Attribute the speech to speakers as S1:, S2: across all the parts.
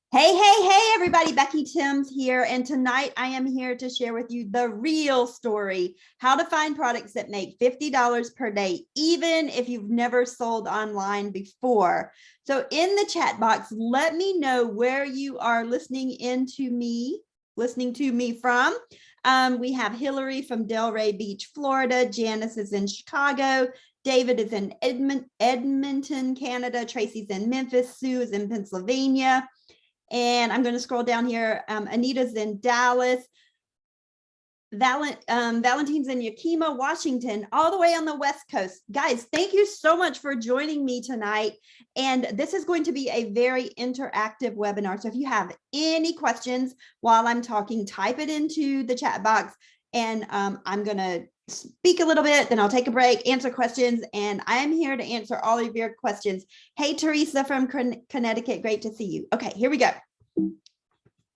S1: Hey, everybody, Becky Thames here. And tonight I am here to share with you the real story, how to find products that make $50 per day, even if you've never sold online before. So in the chat box, let me know where you are listening to me from. We have Hillary from Delray Beach, Florida. Janice is in Chicago. David is in Edmonton, Canada. Tracy's in Memphis. Sue is in Pennsylvania. And I'm going to scroll down here. Anita's in Dallas. Valentine's in Yakima, Washington, all the way on the West Coast. Guys, thank you so much for joining me tonight. And this is going to be a very interactive webinar. So if you have any questions while I'm talking, type it into the chat box. And I'm going to speak a little bit, then I'll take a break, answer questions, and I am here to answer all of your questions. Hey, Teresa from Connecticut, great to see you. Okay, here we go.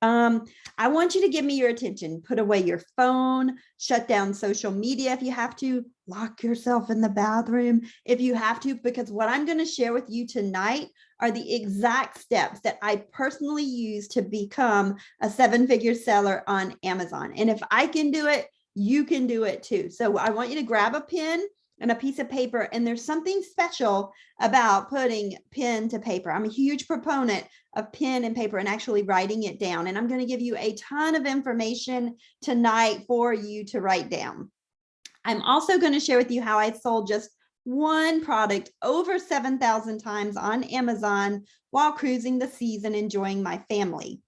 S1: I want you to give me your attention. Put away your phone, shut down social media if you have to, lock yourself in the bathroom if you have to, because what I'm going to share with you tonight are the exact steps that I personally use to become a seven-figure seller on Amazon. And if I can do it, you can do it too. So I want you to grab a pen and a piece of paper, and there's something special about putting pen to paper. I'm a huge proponent of pen and paper and actually writing it down. And I'm going to give you a ton of information tonight for you to write down. I'm also going to share with you how I sold just one product over 7,000 times on Amazon while cruising the seas and enjoying my family.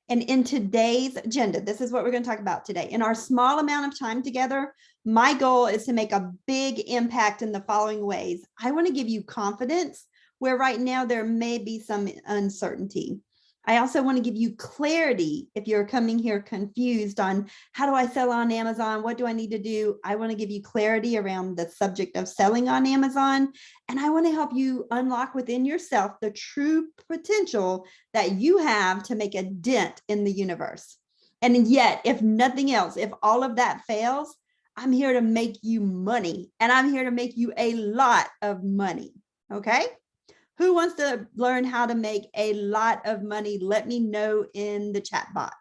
S1: And in today's agenda, this is what we're going to talk about today. In our small amount of time together, my goal is to make a big impact in the following ways. I want to give you confidence where right now there may be some uncertainty. I also want to give you clarity if you're coming here confused on how do I sell on Amazon? What do I need to do? I want to give you clarity around the subject of selling on Amazon. And I want to help you unlock within yourself the true potential that you have to make a dent in the universe. And yet, if nothing else, if all of that fails, I'm here to make you money, and I'm here to make you a lot of money. Okay? Who wants to learn how to make a lot of money? Let me know in the chat box,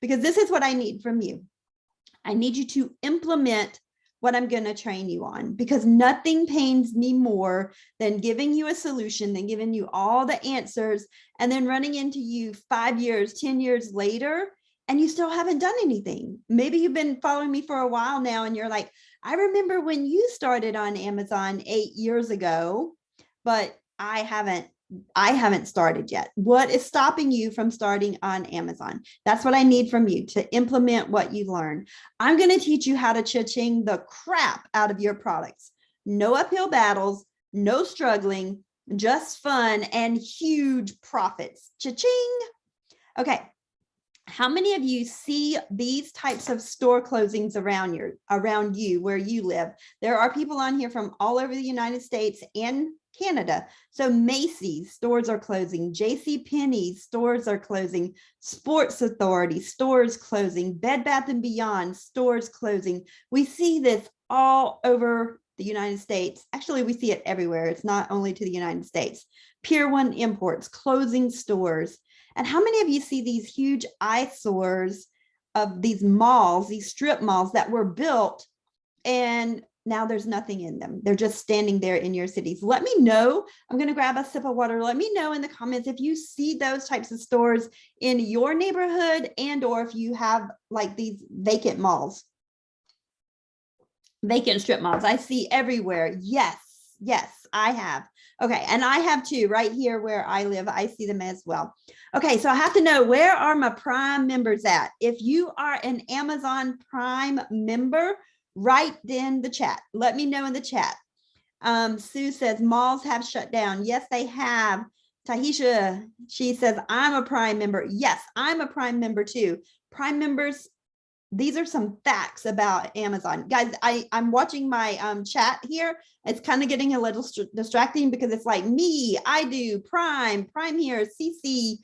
S1: because this is what I need from you. I need you to implement what I'm going to train you on, because nothing pains me more than giving you a solution, than giving you all the answers, and then running into you 5 years, 10 years later, and you still haven't done anything. Maybe you've been following me for a while now, and you're like, I remember when you started on Amazon 8 years ago, but I haven't started yet. What is stopping you from starting on Amazon? That's what I need from you to implement what you learn. I'm going to teach you how to cha-ching the crap out of your products. No uphill battles, no struggling, just fun and huge profits. Cha-ching. Okay. How many of you see these types of store closings around you where you live? There are people on here from all over the United States and Canada. So Macy's stores are closing, JCPenney stores are closing, Sports Authority stores closing, Bed Bath & Beyond stores closing. We see this all over the United States. Actually, we see it everywhere. It's not only to the United States. Pier 1 Imports closing stores. And how many of you see these huge eyesores of these malls, these strip malls that were built, and now there's nothing in them? They're just standing there in your cities. Let me know. I'm going to grab a sip of water. Let me know in the comments if you see those types of stores in your neighborhood, and or if you have like these vacant malls, vacant strip malls. I see everywhere. Yes, I have. Okay, and I have too, right here where I live. I see them as well. Okay, so I have to know, where are my Prime members at? If you are an Amazon Prime member, write in the chat. Let me know in the chat. Sue says malls have shut down. Yes, they have. Tahisha, she says, I'm a Prime member. Yes, I'm a Prime member too. Prime members, these are some facts about Amazon. Guys, I'm watching my chat here. It's kind of getting a little distracting because it's like me, I do, Prime here, CC,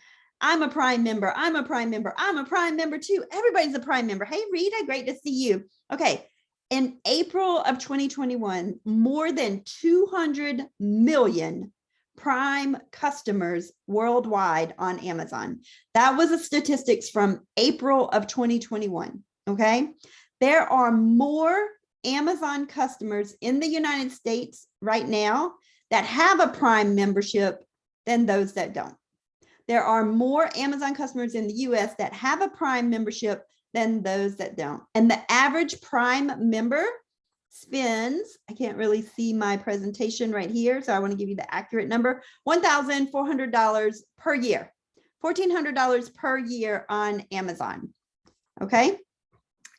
S1: I'm a Prime member, I'm a Prime member, I'm a Prime member too. Everybody's a Prime member. Hey, Rita, great to see you. Okay, in April of 2021, more than 200 million Prime customers worldwide on Amazon. That was a statistics from April of 2021. Okay. There are more Amazon customers in the United States right now that have a Prime membership than those that don't. There are more Amazon customers in the US that have a Prime membership than those that don't. And the average Prime member spends, I can't really see my presentation right here, so I want to give you the accurate number, $1,400 per year, $1,400 per year on Amazon. Okay.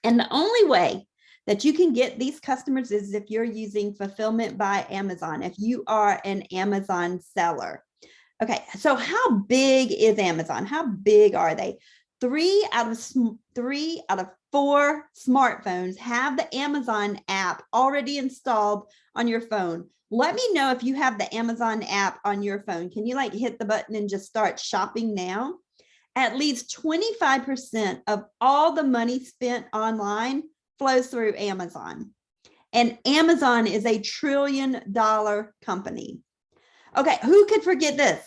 S1: And the only way that you can get these customers is if you're using fulfillment by Amazon, if you are an Amazon seller. Okay, so how big is Amazon? How big are they? 3 out of 4 smartphones have the Amazon app already installed on your phone. Let me know if you have the Amazon app on your phone. Can you like hit the button and just start shopping now? At least 25% of all the money spent online flows through Amazon. And Amazon is a $1 trillion company. Okay, who could forget this?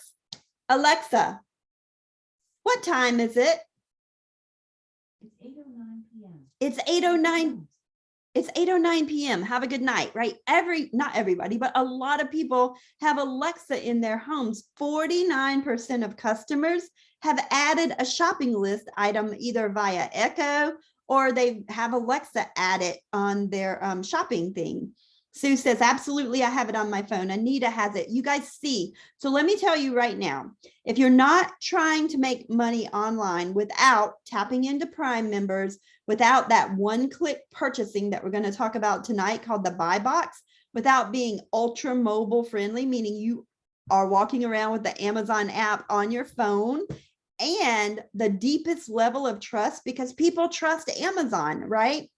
S1: Alexa, what time is it?
S2: It's 8:09 p.m.
S1: It's 8:09. It's 8:09 p.m. Have a good night, right? Not everybody, but a lot of people have Alexa in their homes. 49% of customers have added a shopping list item either via Echo or they have Alexa add it on their shopping thing. Sue says, absolutely, I have it on my phone. Anita has it. You guys see. So let me tell you right now, if you're not trying to make money online without tapping into Prime members, without that one-click purchasing that we're going to talk about tonight called the buy box, without being ultra mobile friendly, meaning you are walking around with the Amazon app on your phone, and the deepest level of trust, because people trust Amazon, right?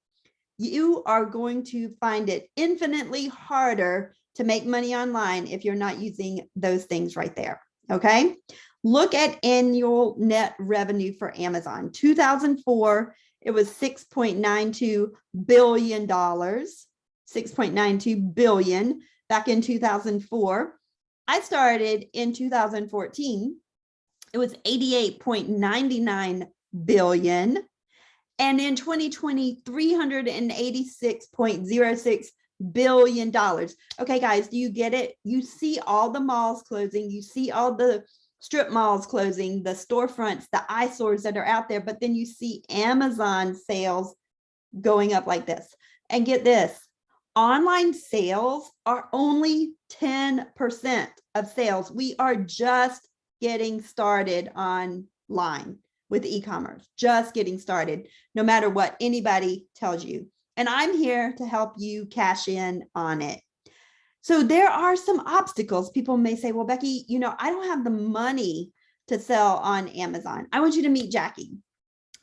S1: You are going to find it infinitely harder to make money online if you're not using those things right there. Okay. Look at annual net revenue for Amazon. 2004, it was $6.92 billion, $6.92 billion back in 2004. I started in 2014. It was $88.99 billion. And in 2020, $386.06 billion. Okay, guys, do you get it? You see all the malls closing. You see all the strip malls closing, the storefronts, the eyesores that are out there. But then you see Amazon sales going up like this. And get this, online sales are only 10% of sales. We are just getting started online with e-commerce, just getting started, no matter what anybody tells you. And I'm here to help you cash in on it. So there are some obstacles. People may say, well, Becky, you know, I don't have the money to sell on Amazon. I want you to meet Jackie.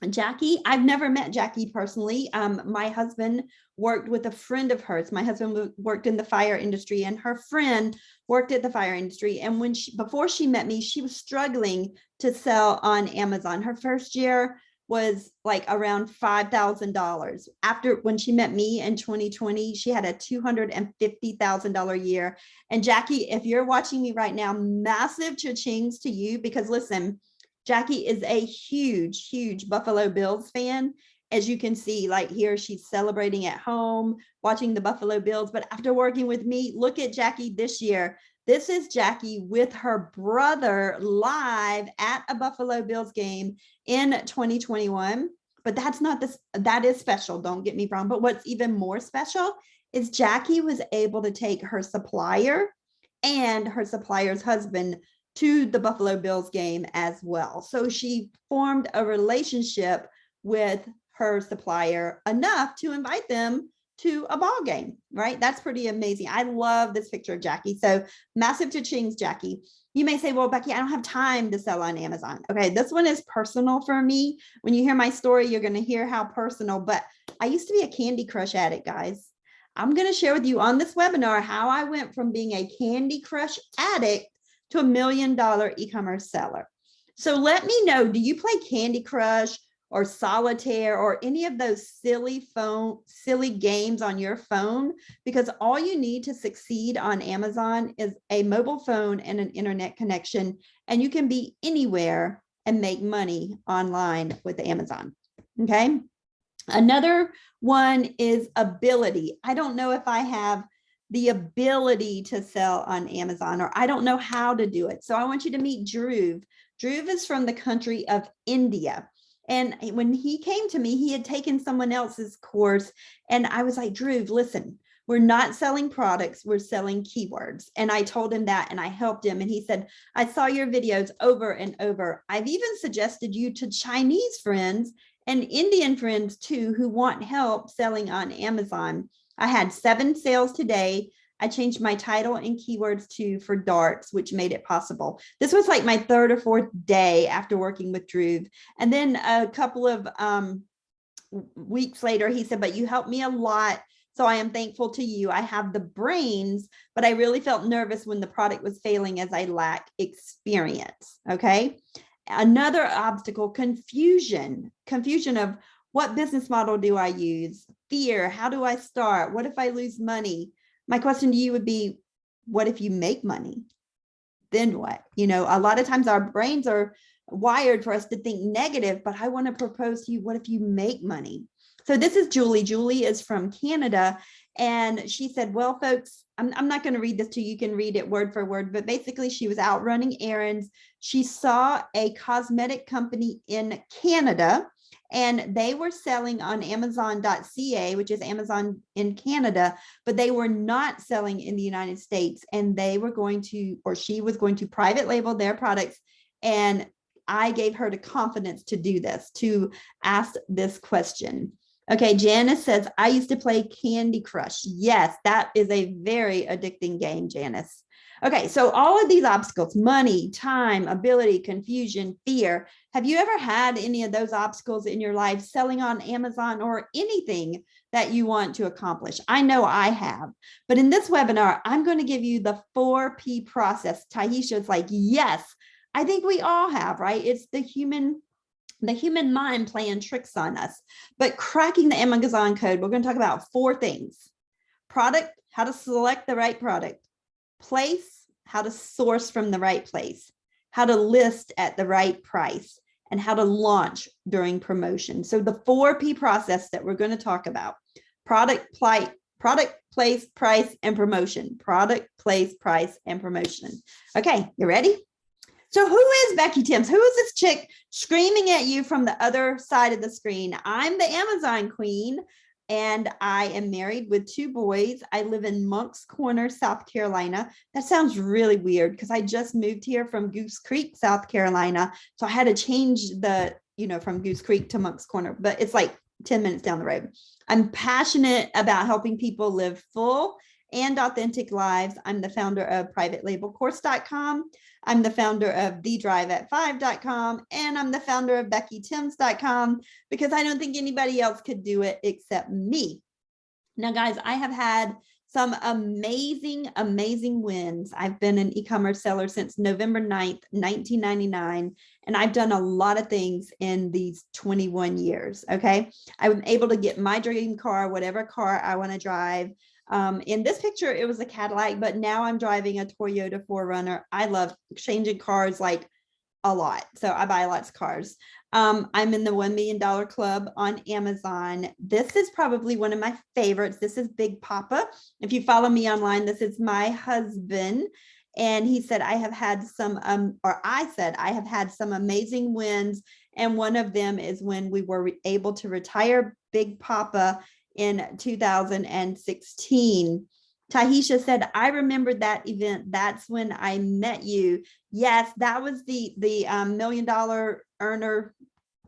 S1: Jackie, I've never met Jackie personally. My husband worked with a friend of hers. My husband worked in the fire industry and her friend worked at the fire industry. And before she met me, she was struggling to sell on Amazon. Her first year was like around $5,000. When she met me in 2020, she had a $250,000 year. And Jackie, if you're watching me right now, massive cha-chings to you, because listen, Jackie is a huge, huge Buffalo Bills fan. As you can see, like here, she's celebrating at home, watching the Buffalo Bills. But after working with me, look at Jackie this year. This is Jackie with her brother live at a Buffalo Bills game in 2021. But that's not this, that is special. Don't get me wrong. But what's even more special is Jackie was able to take her supplier and her supplier's husband to the Buffalo Bills game as well. So she formed a relationship with her supplier enough to invite them to a ball game, right? That's pretty amazing. I love this picture of Jackie. So massive cha-chings, Jackie. You may say, well, Becky, I don't have time to sell on Amazon. Okay, this one is personal for me. When you hear my story, you're going to hear how personal, but I used to be a Candy Crush addict, guys. I'm going to share with you on this webinar how I went from being a Candy Crush addict to $1 million e-commerce seller. So let me know, do you play Candy Crush or solitaire or any of those silly games on your phone, because all you need to succeed on Amazon is a mobile phone and an internet connection, and you can be anywhere and make money online with Amazon. Okay. Another one is ability. I don't know if I have the ability to sell on Amazon, or I don't know how to do it. So I want you to meet Dhruv. Dhruv is from the country of India. And when he came to me, he had taken someone else's course. And I was like, Dhruv, listen, we're not selling products, we're selling keywords. And I told him that, and I helped him. And he said, I saw your videos over and over. I've even suggested you to Chinese friends and Indian friends too, who want help selling on Amazon. I had 7 sales today. I changed my title and keywords to for darts, which made it possible. This was like my 3rd or 4th day after working with Dhruv. And then a couple of weeks later, he said, but you helped me a lot. So I am thankful to you. I have the brains, but I really felt nervous when the product was failing as I lack experience. Okay. Another obstacle, confusion of what business model do I use? Fear, how do I start? What if I lose money? My question to you would be, what if you make money? Then what? You know, a lot of times our brains are wired for us to think negative, but I want to propose to you, what if you make money? So this is Julie. Julie is from Canada. And she said, well, folks, I'm not going to read this to you. You can read it word for word, but basically she was out running errands. She saw a cosmetic company in Canada, and they were selling on Amazon.ca, which is Amazon in Canada, but they were not selling in the United States. And they were going to, or she was going to private label their products. And I gave her the confidence to do this, to ask this question. Okay, Janice says, I used to play Candy Crush. Yes, that is a very addicting game, Janice. Okay, so all of these obstacles, money, time, ability, confusion, fear. Have you ever had any of those obstacles in your life selling on Amazon or anything that you want to accomplish? I know I have, but in this webinar, I'm going to give you the 4P process. Tahisha's like, yes, I think we all have, right? It's the human mind playing tricks on us. But cracking the Amazon code, we're going to talk about 4 things. Product, how to select the right product. Place, how to source from the right place. How to list at the right price. And how to launch during promotion. So the 4P process that we're going to talk about. Product, place, price, and promotion. Product, place, price, and promotion. Okay, you ready? So who is Becky Thames? Who is this chick screaming at you from the other side of the screen? I'm the Amazon queen, and I am married with 2 boys. I live in Moncks Corner, South Carolina. That sounds really weird because I just moved here from Goose Creek, South Carolina. So I had to change the, from Goose Creek to Moncks Corner, but it's like 10 minutes down the road. I'm passionate about helping people live full and authentic lives. I'm the founder of privatelabelcourse.com. I'm the founder of thedriveat5.com, and I'm the founder of BeckyThames.com, because I don't think anybody else could do it except me. Now, guys, I have had some amazing wins. I've been an e-commerce seller since November 9th, 1999, and I've done a lot of things in these 21 years, okay? I'm able to get my dream car, whatever car I want to drive. In this picture, it was a Cadillac, but now I'm driving a Toyota 4Runner. I love exchanging cars like a lot. So I buy lots of cars. I'm in the $1 million club on Amazon. This is probably one of my favorites. This is Big Papa. If you follow me online, this is my husband. And he said, I have had some, I said, I have had some amazing wins. And one of them is when we were able to retire Big Papa in 2016. Tahisha said, I remember that event. That's when I met you. Yes, that was the $1 million earner,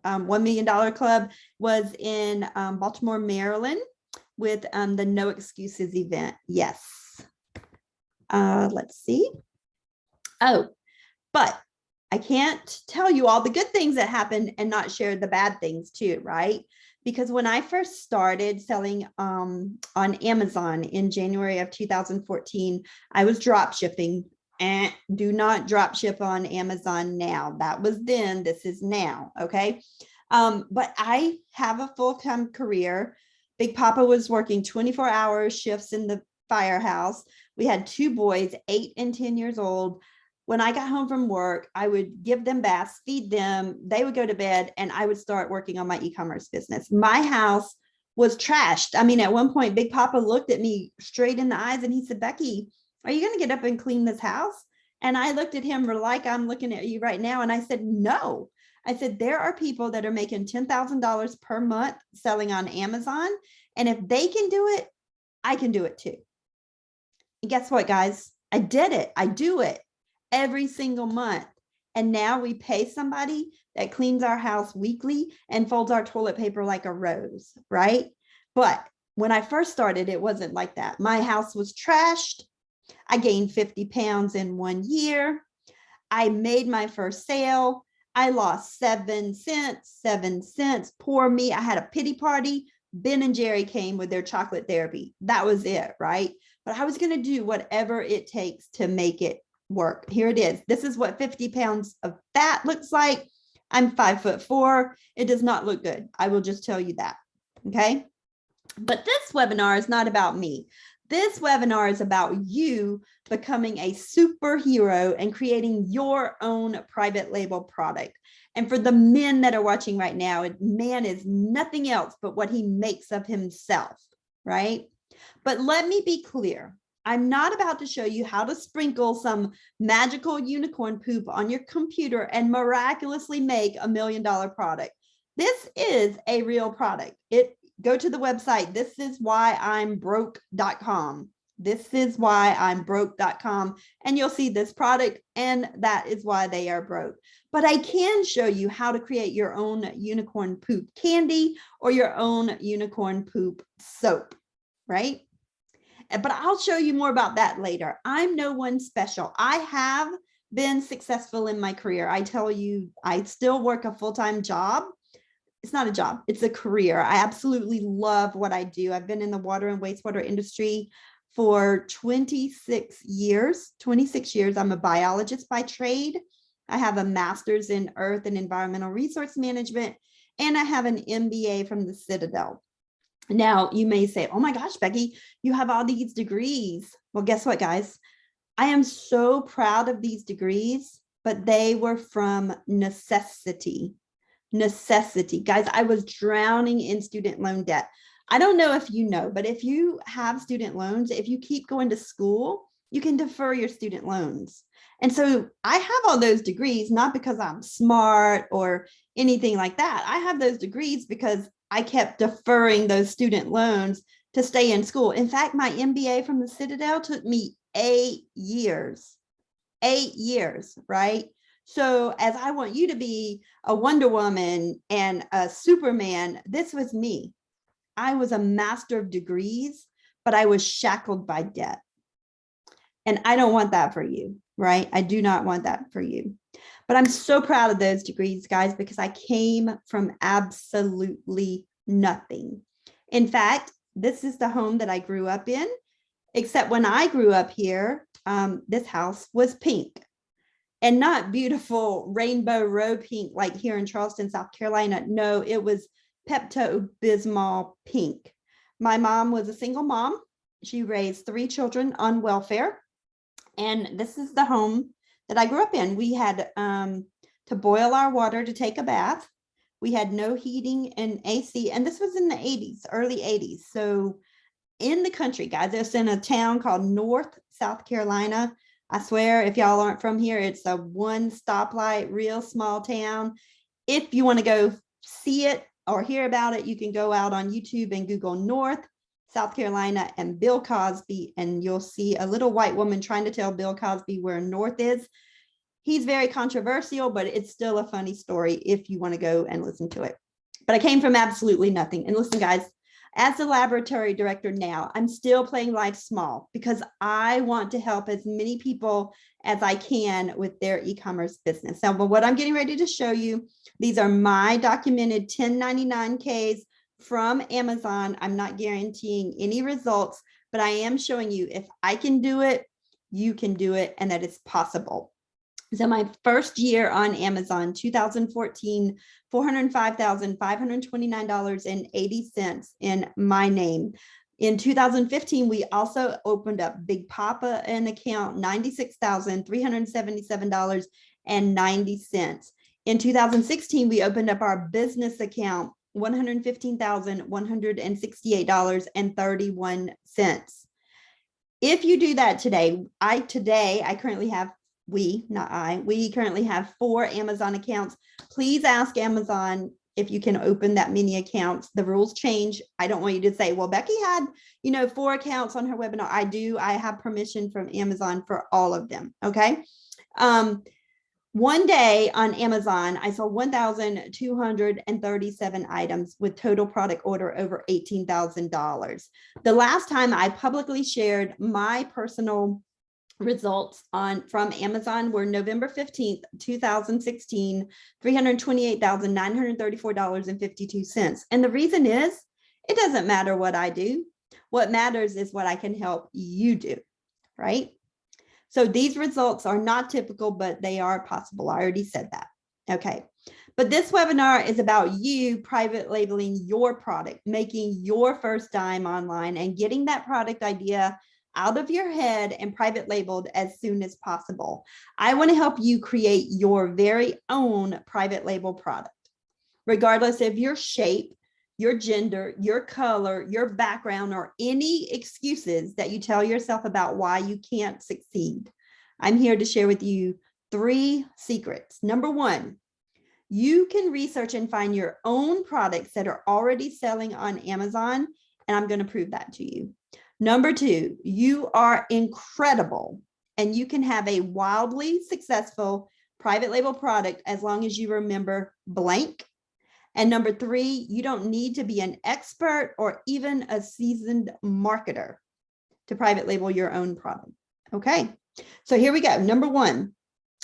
S1: $1 million club was in Baltimore, Maryland with the No Excuses event. Yes. Let's see. Oh, but I can't tell you all the good things that happened and not share the bad things too, right? Because when I first started selling on Amazon in January of 2014, I was drop shipping. And do not drop ship on Amazon now. That was then, this is now, okay? But I have a full-time career. Big Papa was working 24-hour shifts in the firehouse. We had 2 boys, 8 and 10 years old. When I got home from work, I would give them baths, feed them, they would go to bed, and I would start working on my e-commerce business. My house was trashed. I mean, at one point, Big Papa looked at me straight in the eyes and he said, Becky, are you going to get up and clean this house? And I looked at him like I'm looking at you right now. And I said, no. I said, there are people that are making $10,000 per month selling on Amazon. And if they can do it, I can do it too. And guess what, guys? I did it. I do it every single month. And now we pay somebody that cleans our house weekly and folds our toilet paper like a rose, right? But when I first started, it wasn't like that. My house was trashed. I gained 50 pounds in 1 year. I made my first sale. I lost 7 cents, 7 cents. Poor me. I had a pity party. Ben and Jerry came with their chocolate therapy. That was it, right? But I was going to do whatever it takes to make it work. Here it is. This is what 50 pounds of fat looks like. I'm 5'4". It does not look good. I will just tell you that. Okay. But this webinar is not about me. This webinar is about you becoming a superhero and creating your own private label product. And for the men that are watching right now, man is nothing else but what he makes of himself, right? But let me be clear. I'm not about to show you how to sprinkle some magical unicorn poop on your computer and miraculously make $1 million product. This is a real product. Go to the website. This is why I'm broke.com. This is why I'm broke.com. And you'll see this product, and that is why they are broke. But I can show you how to create your own unicorn poop candy or your own unicorn poop soap, right? But I'll show you more about that later. I'm no one special. I have been successful in my career. I tell you, I still work a full-time job. It's not a job, it's a career. I absolutely love what I do. I've been in the water and wastewater industry for 26 years. 26 years. I'm a biologist by trade. I have a master's in earth and environmental resource management, and I have an MBA from the Citadel. Now, you may say, oh my gosh, Becky, you have all these degrees. Well, guess what, guys? I am so proud of these degrees, but they were from necessity. Necessity. Guys, I was drowning in student loan debt. I don't know if you know, but if you have student loans, if you keep going to school, you can defer your student loans. And so I have all those degrees, not because I'm smart or anything like that. I have those degrees because I kept deferring those student loans to stay in school. In fact, my MBA from the Citadel took me 8 years, 8 years, right? So as I want you to be a Wonder Woman and a Superman, this was me. I was a master of degrees, but I was shackled by debt. And I don't want that for you, right? I do not want that for you. But I'm so proud of those degrees, guys, because I came from absolutely nothing. In fact, this is the home that I grew up in, except when I grew up here, this house was pink. And not beautiful rainbow row pink like here in Charleston, South Carolina. No, it was Pepto-Bismol pink. My mom was a single mom. She raised 3 children on welfare. And this is the home that I grew up in. We had to boil our water to take a bath. We had no heating and AC. And this was in the 80s, early 80s. So in the country, guys, it's in a town called North South Carolina. I swear, if y'all aren't from here, it's a 1 stoplight, real small town. If you want to go see it or hear about it, you can go out on YouTube and Google North South Carolina and Bill Cosby, and you'll see a little white woman trying to tell Bill Cosby where North is. He's very controversial, but it's still a funny story if you want to go and listen to it. But I came from absolutely nothing. And listen, guys, as the laboratory director now, I'm still playing life small because I want to help as many people as I can with their e-commerce business. Now, but what I'm getting ready to show you, these are my documented 1099Ks from Amazon. I'm not guaranteeing any results, but I am showing you if I can do it, you can do it, and that it's possible. So my first year on Amazon, 2014, $405,529.80 in my name. In 2015, we also opened up Big Papa an account, $96,377.90. In 2016, we opened up our business account, $115,168.31. If you do that today, I currently have, we currently have 4 Amazon accounts. Please ask Amazon if you can open that many accounts. The rules change. I don't want you to say, well, Becky had, 4 accounts on her webinar. I do. I have permission from Amazon for all of them. Okay. One day on Amazon, I sold 1,237 items with total product order over $18,000. The last time I publicly shared my personal results from Amazon were November 15th, 2016, $328,934.52. And the reason is, it doesn't matter what I do. What matters is what I can help you do, right? So these results are not typical, but they are possible. I already said that. Okay. But this webinar is about you private labeling your product, making your first dime online and getting that product idea out of your head and private labeled as soon as possible. I want to help you create your very own private label product, regardless of your shape, your gender, your color, your background, or any excuses that you tell yourself about why you can't succeed. I'm here to share with you 3 secrets. Number 1, you can research and find your own products that are already selling on Amazon, and I'm going to prove that to you. Number 2, you are incredible, and you can have a wildly successful private label product as long as you remember blank. And number 3, you don't need to be an expert or even a seasoned marketer to private label your own product. Okay, so here we go. Number 1,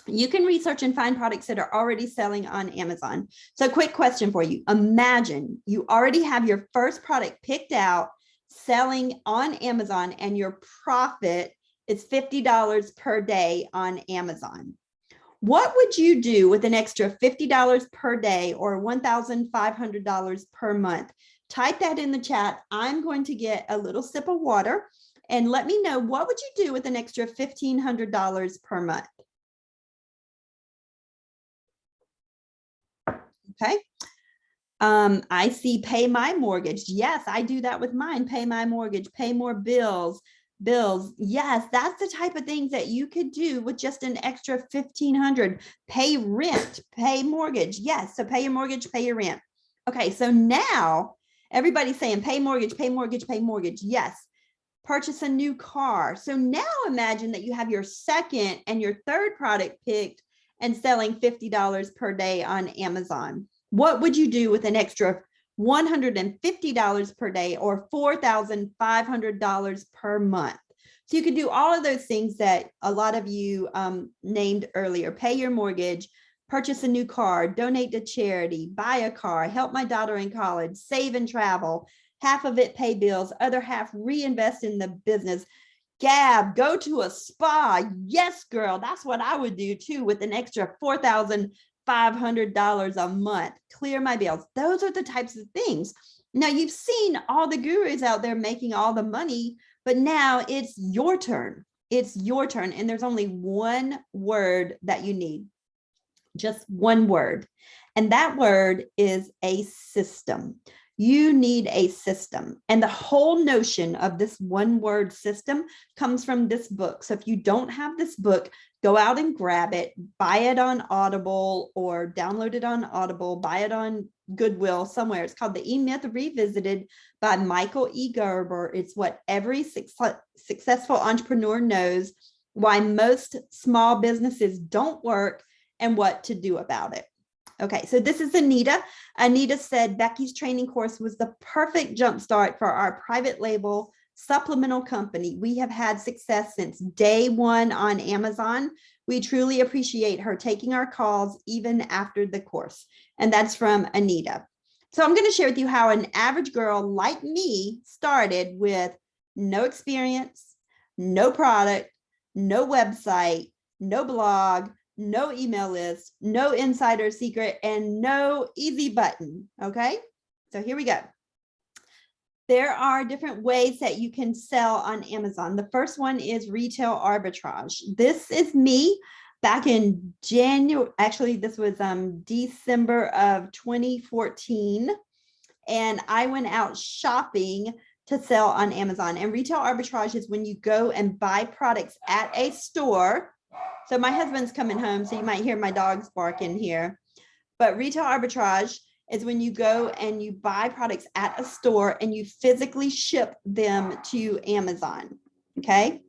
S1: you can research and find products that are already selling on Amazon. So quick question for you. Imagine you already have your first product picked out, selling on Amazon, and your profit is $50 per day on Amazon. What would you do with an extra $50 per day or $1,500 per month? Type that in the chat. I'm going to get a little sip of water and let me know, what would you do with an extra $1,500 per month? Okay. I see pay my mortgage. Yes, I do that with mine. Pay my mortgage, pay more bills. Yes, that's the type of things that you could do with just an extra $1,500. Pay rent, pay mortgage. Yes, so pay your mortgage, pay your rent. Okay, so now everybody's saying pay mortgage, pay mortgage, pay mortgage. Yes, purchase a new car. So now imagine that you have your second and your third product picked and selling $50 per day on Amazon. What would you do with an extra $150 per day or $4,500 per month? So you could do all of those things that a lot of you named earlier. Pay your mortgage, purchase a new car, donate to charity, buy a car, help my daughter in college, save and travel, half of it pay bills, other half reinvest in the business. Gab, go to a spa. Yes, girl, that's what I would do too with an extra $4,500 a month. Clear my bills. Those are the types of things. Now you've seen all the gurus out there making all the money, but now it's your turn. It's your turn. And there's only one word that you need. Just one word. And that word is a system. You need a system. And the whole notion of this one word system comes from this book. So if you don't have this book, go out and grab it, buy it on Audible or download it on Audible, buy it on Goodwill somewhere. It's called The E-Myth Revisited by Michael E. Gerber. It's what every successful entrepreneur knows, why most small businesses don't work and what to do about it. Okay, so this is Anita. Anita said Becky's training course was the perfect jumpstart for our private label supplemental company. We have had success since day one on Amazon. We truly appreciate her taking our calls even after the course. And that's from Anita. So I'm going to share with you how an average girl like me started with no experience, no product, no website, no blog, no email list, no insider secret, and no easy button. Okay, so here we go. There are different ways that you can sell on Amazon. The first one is retail arbitrage. This is me back in January. Actually, this was December of 2014. And I went out shopping to sell on Amazon. And retail arbitrage is when you go and buy products at a store. So my husband's coming home, so you might hear my dogs barking here. But retail arbitrage is when you go and you buy products at a store and you physically ship them to Amazon. Okay.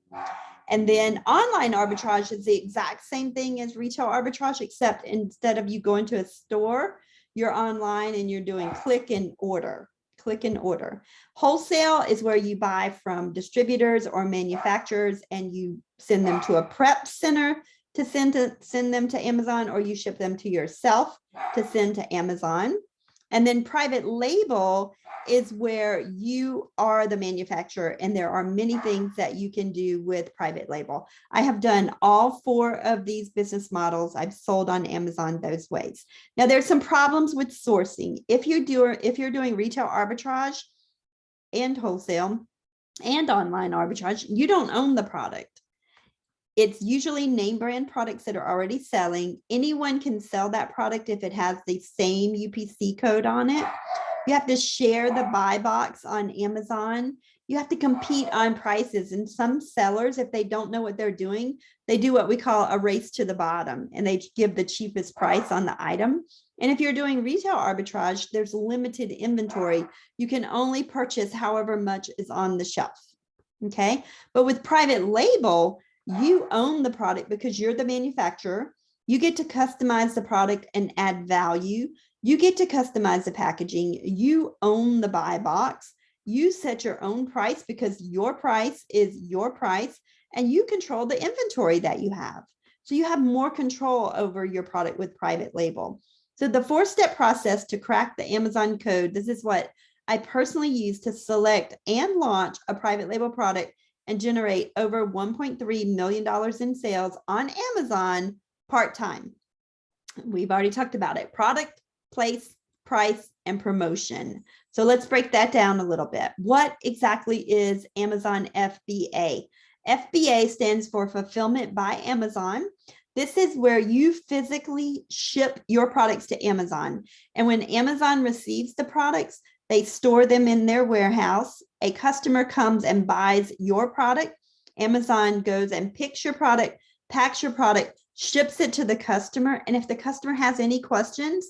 S1: And then online arbitrage is the exact same thing as retail arbitrage, except instead of you going to a store, you're online and you're doing click and order. Click and order. Wholesale is where you buy from distributors or manufacturers and you send them to a prep center to send them to Amazon, or you ship them to yourself to send to Amazon. And then private label is where you are the manufacturer, and there are many things that you can do with private label. I have done all 4 of these business models. I've sold on Amazon those ways. Now there's some problems with sourcing. If you're doing retail arbitrage and wholesale and online arbitrage, you don't own the product. It's usually name brand products that are already selling. Anyone can sell that product if it has the same UPC code on it. You have to share the buy box on Amazon. You have to compete on prices. And some sellers, if they don't know what they're doing, they do what we call a race to the bottom, and they give the cheapest price on the item. And if you're doing retail arbitrage, there's limited inventory. You can only purchase however much is on the shelf. Okay. But with private label, you own the product because you're the manufacturer. You get to customize the product and add value. You get to customize the packaging. You own the buy box. You set your own price because your price is your price, and you control the inventory that you have. So you have more control over your product with private label. So the 4-step process to crack the Amazon code, this is what I personally use to select and launch a private label product and generate over $1.3 million in sales on Amazon part-time. We've already talked about it. Product, place, price, and promotion. So let's break that down a little bit. What exactly is Amazon FBA? FBA stands for Fulfillment by Amazon. This is where you physically ship your products to Amazon. And when Amazon receives the products, they store them in their warehouse. A customer comes and buys your product. Amazon goes and picks your product, packs your product, ships it to the customer. And if the customer has any questions,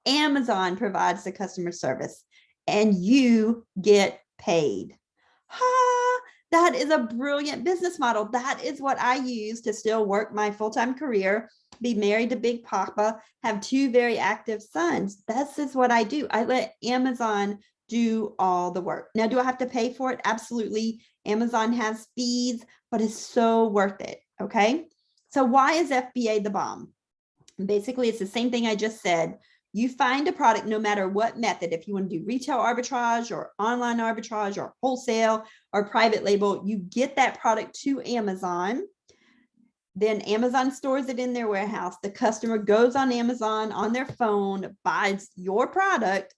S1: Amazon provides the customer service and you get paid. That is a brilliant business model. That is what I use to still work my full-time career, be married to Big Papa, have 2 very active sons. This is what I do. I let Amazon do all the work. Now, do I have to pay for it? Absolutely. Amazon has fees, but it's so worth it. Okay. So why is FBA the bomb? Basically, it's the same thing I just said. You find a product no matter what method. If you want to do retail arbitrage or online arbitrage or wholesale or private label, you get that product to Amazon. Then Amazon stores it in their warehouse. The customer goes on Amazon on their phone, buys your product,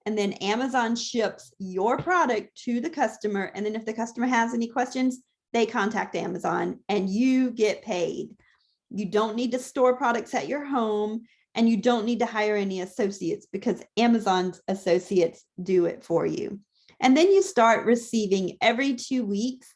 S1: and then Amazon ships your product to the customer. And then if the customer has any questions, they contact Amazon and you get paid. You don't need to store products at your home, and you don't need to hire any associates because Amazon's associates do it for you. And then you start receiving every 2 weeks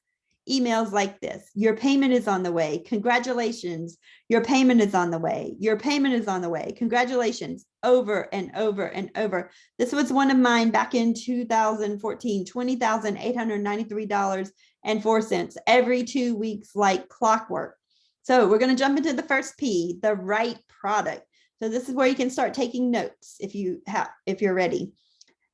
S1: emails like this. Your payment is on the way. Congratulations. Your payment is on the way. Your payment is on the way. Congratulations. Over and over and over. This was one of mine back in 2014, $20,893.04 every 2 weeks, like clockwork. So we're going to jump into the first P, the right product. So this is where you can start taking notes if you're ready.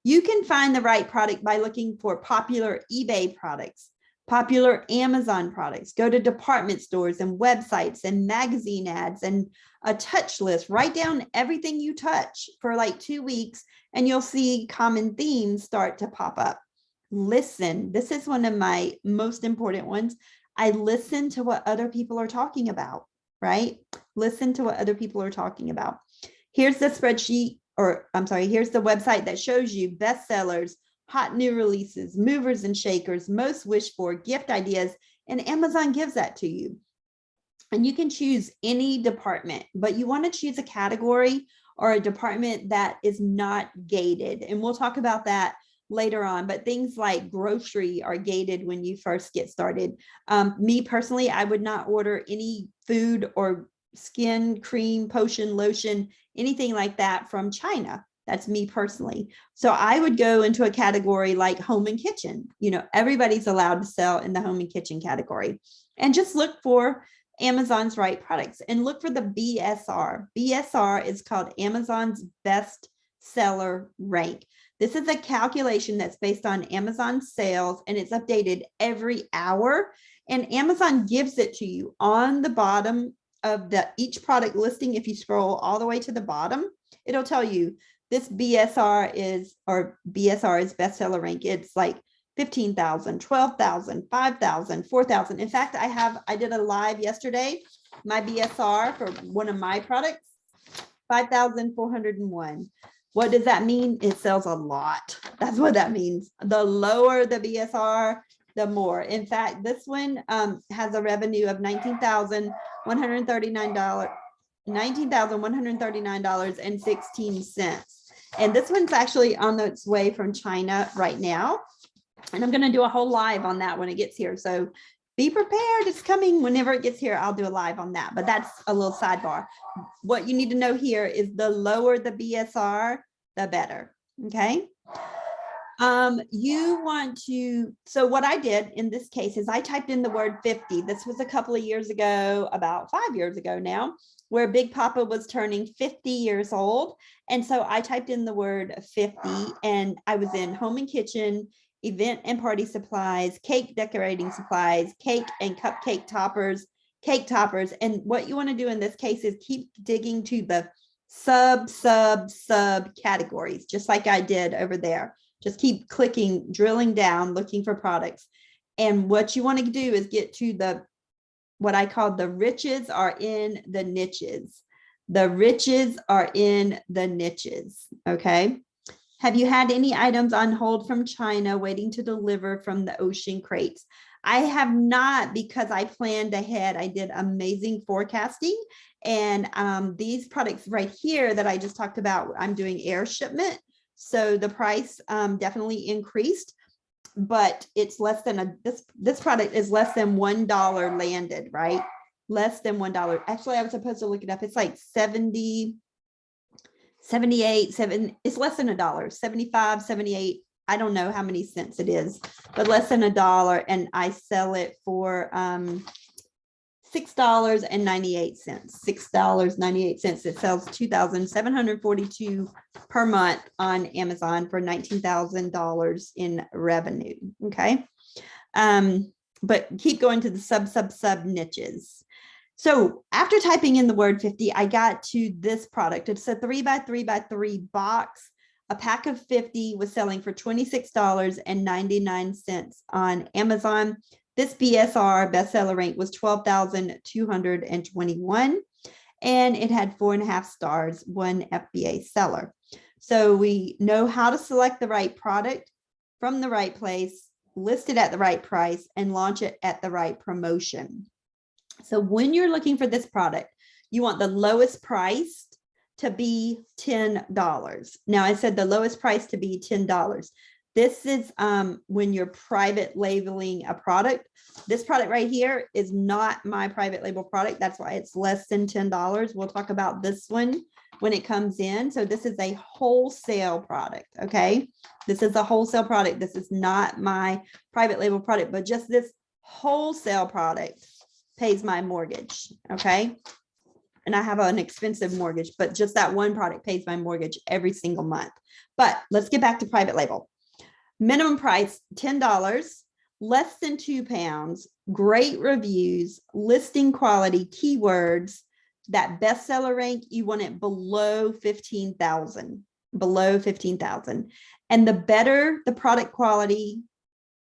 S1: You can find the right product by looking for popular eBay products, popular Amazon products. Go to department stores and websites and magazine ads and a touch list. Write down everything you touch for like 2 weeks and you'll see common themes start to pop up. Listen. This is one of my most important ones. I listen to what other people are talking about, right? Listen to what other people are talking about. Here's the spreadsheet, or I'm sorry, here's the website that shows you bestsellers, hot new releases, movers and shakers, most wished for, gift ideas, and Amazon gives that to you. And you can choose any department, but you want to choose a category or a department that is not gated. And we'll talk about that later on, but things like grocery are gated when you first get started. Me personally, I would not order any food or skin cream, potion, lotion, anything like that from China. That's me personally. So I would go into a category like home and kitchen. You know, everybody's allowed to sell in the home and kitchen category, and just look for Amazon's right products and look for the BSR. BSR is called Amazon's best seller rank. This is a calculation that's based on Amazon sales, and it's updated every hour. And Amazon gives it to you on the bottom of each product listing. If you scroll all the way to the bottom, it'll tell you this BSR is bestseller rank. It's like 15,000, 12,000, 5,000, 4,000. In fact, I did a live yesterday. My BSR for one of my products, 5,401. What does that mean? It sells a lot. That's what that means. The lower the BSR, the more. In fact, this one has a revenue of $19,139, $19,139.16. And this one's actually on its way from China right now. And I'm going to do a whole live on that when it gets here. So be prepared. It's coming whenever it gets here. I'll do a live on that. But that's a little sidebar. What you need to know here is the lower the BSR, the better. Okay. You want to, so what I did in this case is I typed in the word 50. This was a couple of years ago, about 5 years ago now, where Big Papa was turning 50 years old. And so I typed in the word 50, and I was in home and kitchen, event and party supplies, cake decorating supplies, cake and cupcake toppers, cake toppers. And what you want to do in this case is keep digging to the sub categories, just like I did over there. Just keep clicking, drilling down, looking for products. And what you want to do is get to what I call the riches are in the niches. The riches are in the niches. Okay. Have you had any items on hold from China waiting to deliver from the ocean crates? I have not, because I planned ahead. I did amazing forecasting. And these products right here that I just talked about, I'm doing air shipment. So the price definitely increased, but it's less than this product is less than $1 landed, right? Less than $1. Actually, I was supposed to look it up. It's like 70, 78, it's less than $1, 75, 78. I don't know how many cents it is, but less than $1. And I sell it for $6.98. $6.98. It sells 2,742 per month on Amazon for $19,000 in revenue. Okay. But keep going to the sub niches. So after typing in the word 50, I got to this product. It's a 3x3x3 box. A pack of 50 was selling for $26.99 on Amazon. This BSR bestseller rank was 12,221, and it had 4.5 stars, 1 FBA seller. So we know how to select the right product from the right place, list it at the right price, and launch it at the right promotion. So when you're looking for this product, you want the lowest price to be $10. Now I said the lowest price to be $10. This is when you're private labeling a product. This product right here is not my private label product. That's why it's less than $10. We'll talk about this one when it comes in. So this is a wholesale product. Okay. This is a wholesale product. This is not my private label product, but just this wholesale product pays my mortgage. Okay. And I have an expensive mortgage, but just that one product pays my mortgage every single month. But let's get back to private label. Minimum price, $10, less than 2 pounds, great reviews, listing quality, keywords. That bestseller rank, you want it below 15,000, below 15,000. And the better the product quality,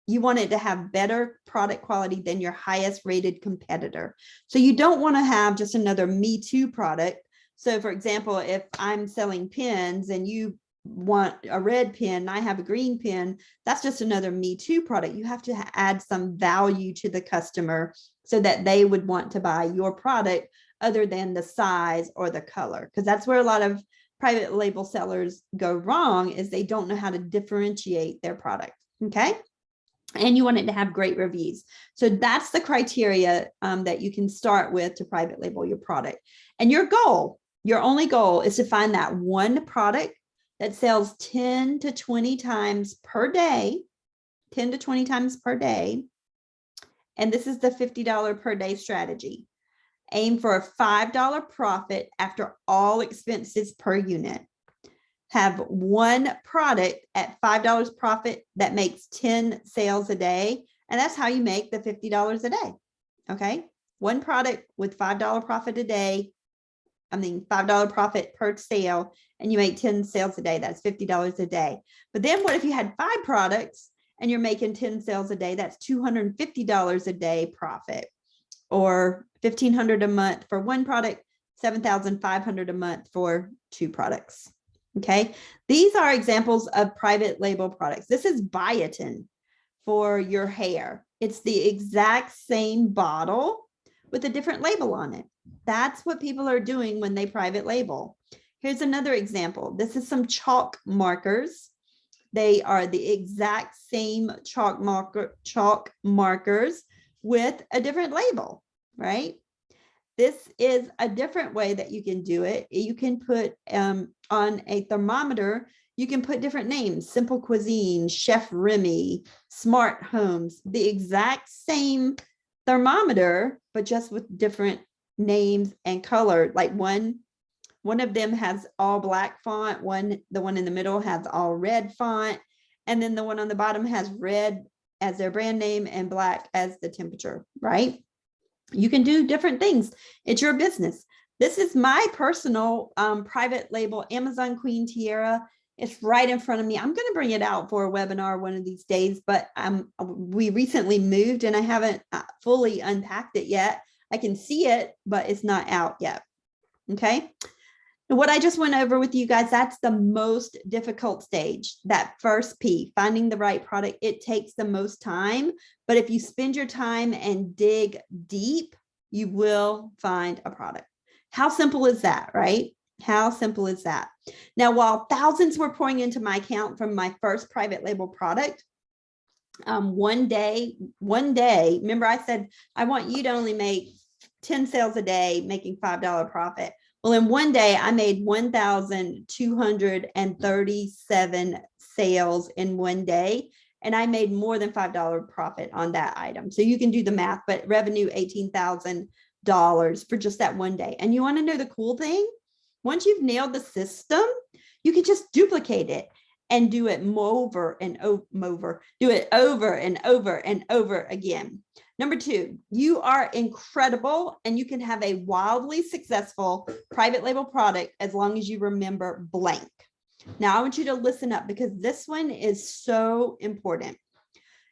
S1: You want it to have better product quality than your highest rated competitor. So you don't want to have just another Me Too product. So for example, if I'm selling pens and you want a red pen and I have a green pen, that's just another Me Too product. You have to add some value to the customer so that they would want to buy your product other than the size or the color, because that's where a lot of private label sellers go wrong, is they don't know how to differentiate their product. Okay. And you want it to have great reviews. So that's the criteria that you can start with to private label your product. And your goal, your only goal, is to find that one product that sells 10 to 20 times per day, 10 to 20 times per day. And this is the $50 per day strategy. Aim for a $5 profit after all expenses per unit. Have one product at $5 profit that makes 10 sales a day. And that's how you make the $50 a day. Okay. One product with $5 profit a day. $5 profit per sale, and you make 10 sales a day. That's $50 a day. But then what if you had 5 products and you're making 10 sales a day? That's $250 a day profit, or $1,500 a month for one product, $7,500 a month for 2 products. Okay, these are examples of private label products. This is biotin for your hair. It's the exact same bottle with a different label on it. That's what people are doing when they private label. Here's another example. This is some chalk markers. They are the exact same chalk markers with a different label, right? This is a different way that you can do it. You can put on a thermometer, you can put different names: Simple Cuisine, Chef Remy, Smart Homes, the exact same thermometer, but just with different names and color. Like one of them has all black font, the one in the middle has all red font, and then the one on the bottom has red as their brand name and black as the temperature, right? You can do different things. It's your business. This is my personal private label Amazon Queen Tiara. It's right in front of me. I'm going to bring it out for a webinar one of these days, but we recently moved and I haven't fully unpacked it yet. I can see it, but it's not out yet. Okay. And what I just went over with you guys, that's the most difficult stage, that first P, finding the right product. It takes the most time, but if you spend your time and dig deep, you will find a product. How simple is that, right? How simple is that? Now, while thousands were pouring into my account from my first private label product, one day, remember I said, I want you to only make 10 sales a day, making $5 profit. Well, in one day, I made 1,237 sales in one day, and I made more than $5 profit on that item. So you can do the math, but revenue $18,000 for just that one day. And you want to know the cool thing? Once you've nailed the system, you can just duplicate it and do it over and over, do it over and over and over again. Number 2, you are incredible and you can have a wildly successful private label product as long as you remember blank. Now, I want you to listen up because this one is so important.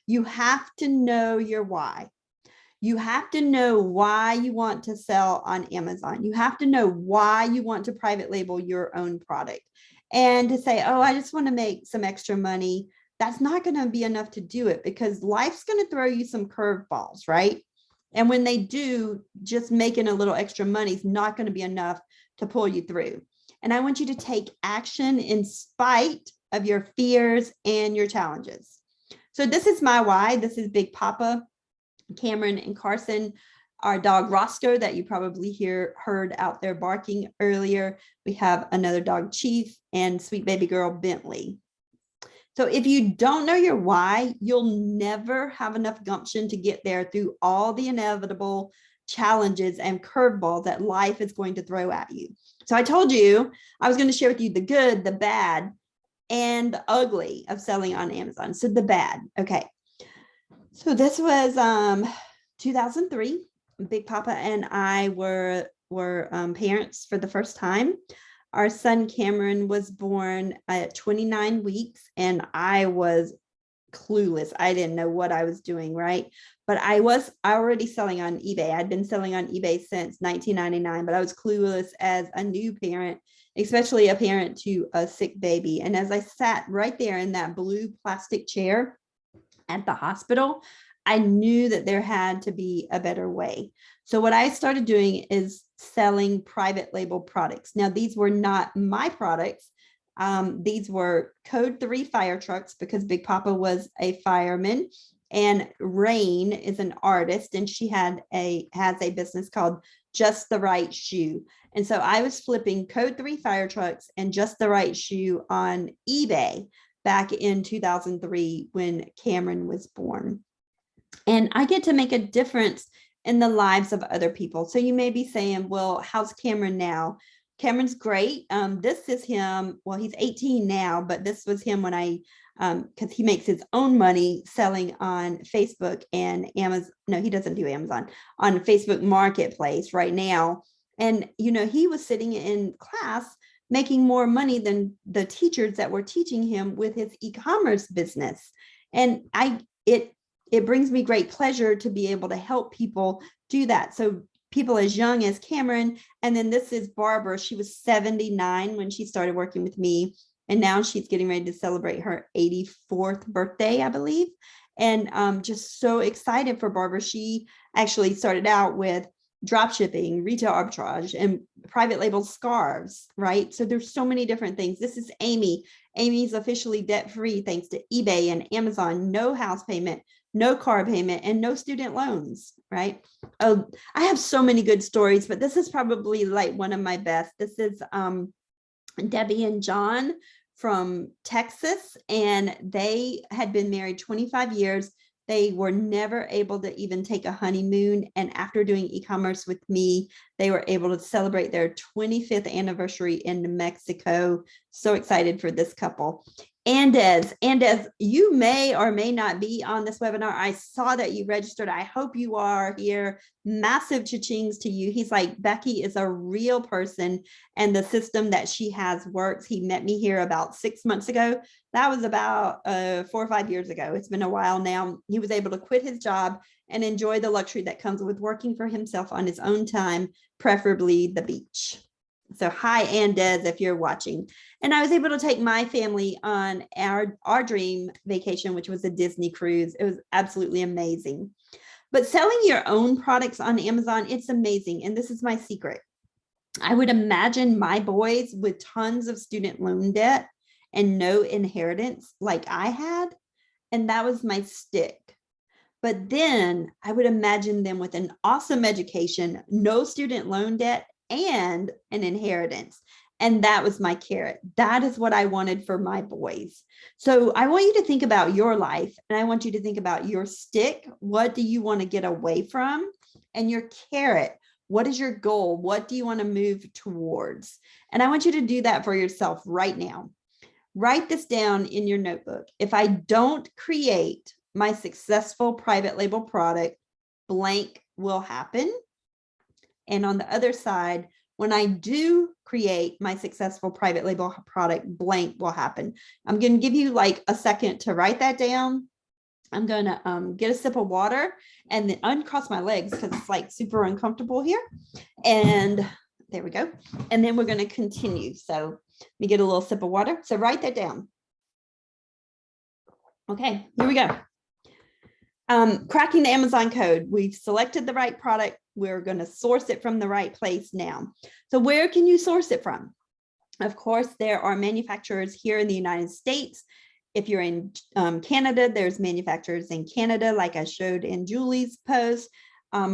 S1: You have to know your why. You have to know why you want to sell on Amazon. You have to know why you want to private label your own product. And to say, oh, I just want to make some extra money, that's not going to be enough to do it because life's going to throw you some curveballs, right? And when they do, just making a little extra money is not going to be enough to pull you through. And I want you to take action in spite of your fears and your challenges. So this is my why. This is Big Papa, Cameron, and Carson, our dog Roscoe that you probably heard out there barking earlier. We have another dog, Chief, and sweet baby girl, Bentley. So if you don't know your why, you'll never have enough gumption to get there through all the inevitable challenges and curveballs that life is going to throw at you. So I told you I was going to share with you the good, the bad, and the ugly of selling on Amazon. So the bad. Okay. So this was 2003. Big Papa and I were parents for the first time. Our son Cameron was born at 29 weeks, and I was clueless. I didn't know what I was doing, right? But I was already selling on eBay. I'd been selling on eBay since 1999, but I was clueless as a new parent, especially a parent to a sick baby. And as I sat right there in that blue plastic chair at the hospital, I knew that there had to be a better way. So what I started doing is selling private label products. Now, these were not my products. These were Code 3 fire trucks because Big Papa was a fireman and Rain is an artist, and she has a business called Just the Right Shoe. And so I was flipping Code 3 fire trucks and Just the Right Shoe on eBay back in 2003 when Cameron was born. And I get to make a difference in the lives of other people. So you may be saying, well, how's Cameron now? Cameron's great. This is him. Well, he's 18 now, but this was him when because he makes his own money selling on Facebook and Amazon. No, he doesn't do Amazon, on Facebook Marketplace right now. And, he was sitting in class making more money than the teachers that were teaching him with his e-commerce business. And it brings me great pleasure to be able to help people do that. So people as young as Cameron, and then this is Barbara. She was 79 when she started working with me, and now she's getting ready to celebrate her 84th birthday, I believe. And just so excited for Barbara. She actually started out with drop shipping, retail arbitrage, and private label scarves, right? So there's so many different things. This is Amy. Amy's officially debt-free thanks to eBay and Amazon, no house payment, no car payment, and no student loans, right? Oh, I have so many good stories, but this is probably like one of my best. This is Debbie and John from Texas, and they had been married 25 years. They were never able to even take a honeymoon. And after doing e-commerce with me, they were able to celebrate their 25th anniversary in Mexico. So excited for this couple. Andes, you may or may not be on this webinar. I saw that you registered. I hope you are here. Massive cha-chings to you. He's like, Becky is a real person, and the system that she has works. He met me here about 6 months ago. That was about 4 or 5 years ago. It's been a while now. He was able to quit his job and enjoy the luxury that comes with working for himself on his own time, preferably the beach. So hi, Andes, if you're watching. And I was able to take my family on our dream vacation, which was a Disney cruise. It was absolutely amazing. But selling your own products on Amazon, it's amazing. And this is my secret. I would imagine my boys with tons of student loan debt and no inheritance like I had. And that was my stick. But then I would imagine them with an awesome education, no student loan debt, and an inheritance. And that was my carrot. That is what I wanted for my boys. So I want you to think about your life, and I want you to think about your stick. What do you want to get away from? And your carrot. What is your goal? What do you want to move towards? And I want you to do that for yourself right now. Write this down in your notebook. If I don't create my successful private label product, blank will happen. And on the other side, when I do create my successful private label product, blank will happen. I'm going to give you like a second to write that down. I'm going to get a sip of water and then uncross my legs because it's like super uncomfortable here. And there we go. And then we're going to continue. So let me get a little sip of water. So write that down. Okay, here we go. Cracking the Amazon code. We've selected the right product. We're going to source it from the right place now. So where can you source it from? Of course, there are manufacturers here in the United States. If you're in Canada, there's manufacturers in Canada, like I showed in Julie's post.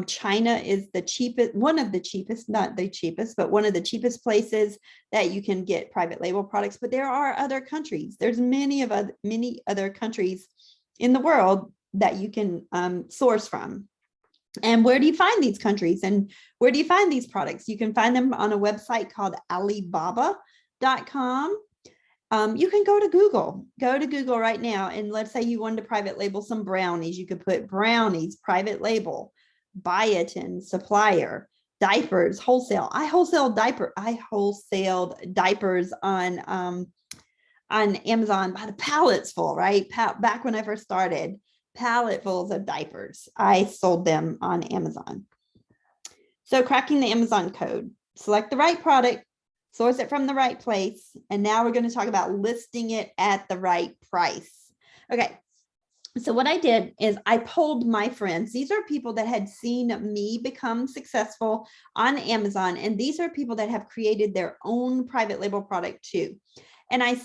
S1: China is the cheapest, one of the cheapest, not the cheapest, but one of the cheapest places that you can get private label products. But there are other countries. There's many other countries in the world that you can source from. And where do you find these countries, and where do you find these products? You can find them on a website called Alibaba.com. You can go to Google right now. And let's say you wanted to private label some brownies. You could put brownies, private label, biotin, supplier, diapers, wholesale. I wholesaled diapers on on Amazon by the pallets full, right? Back when I first started, palletfuls of diapers. I sold them on Amazon. So cracking the Amazon code, select the right product, source it from the right place. And now we're going to talk about listing it at the right price. Okay. So what I did is I polled my friends. These are people that had seen me become successful on Amazon. And these are people that have created their own private label product too. And I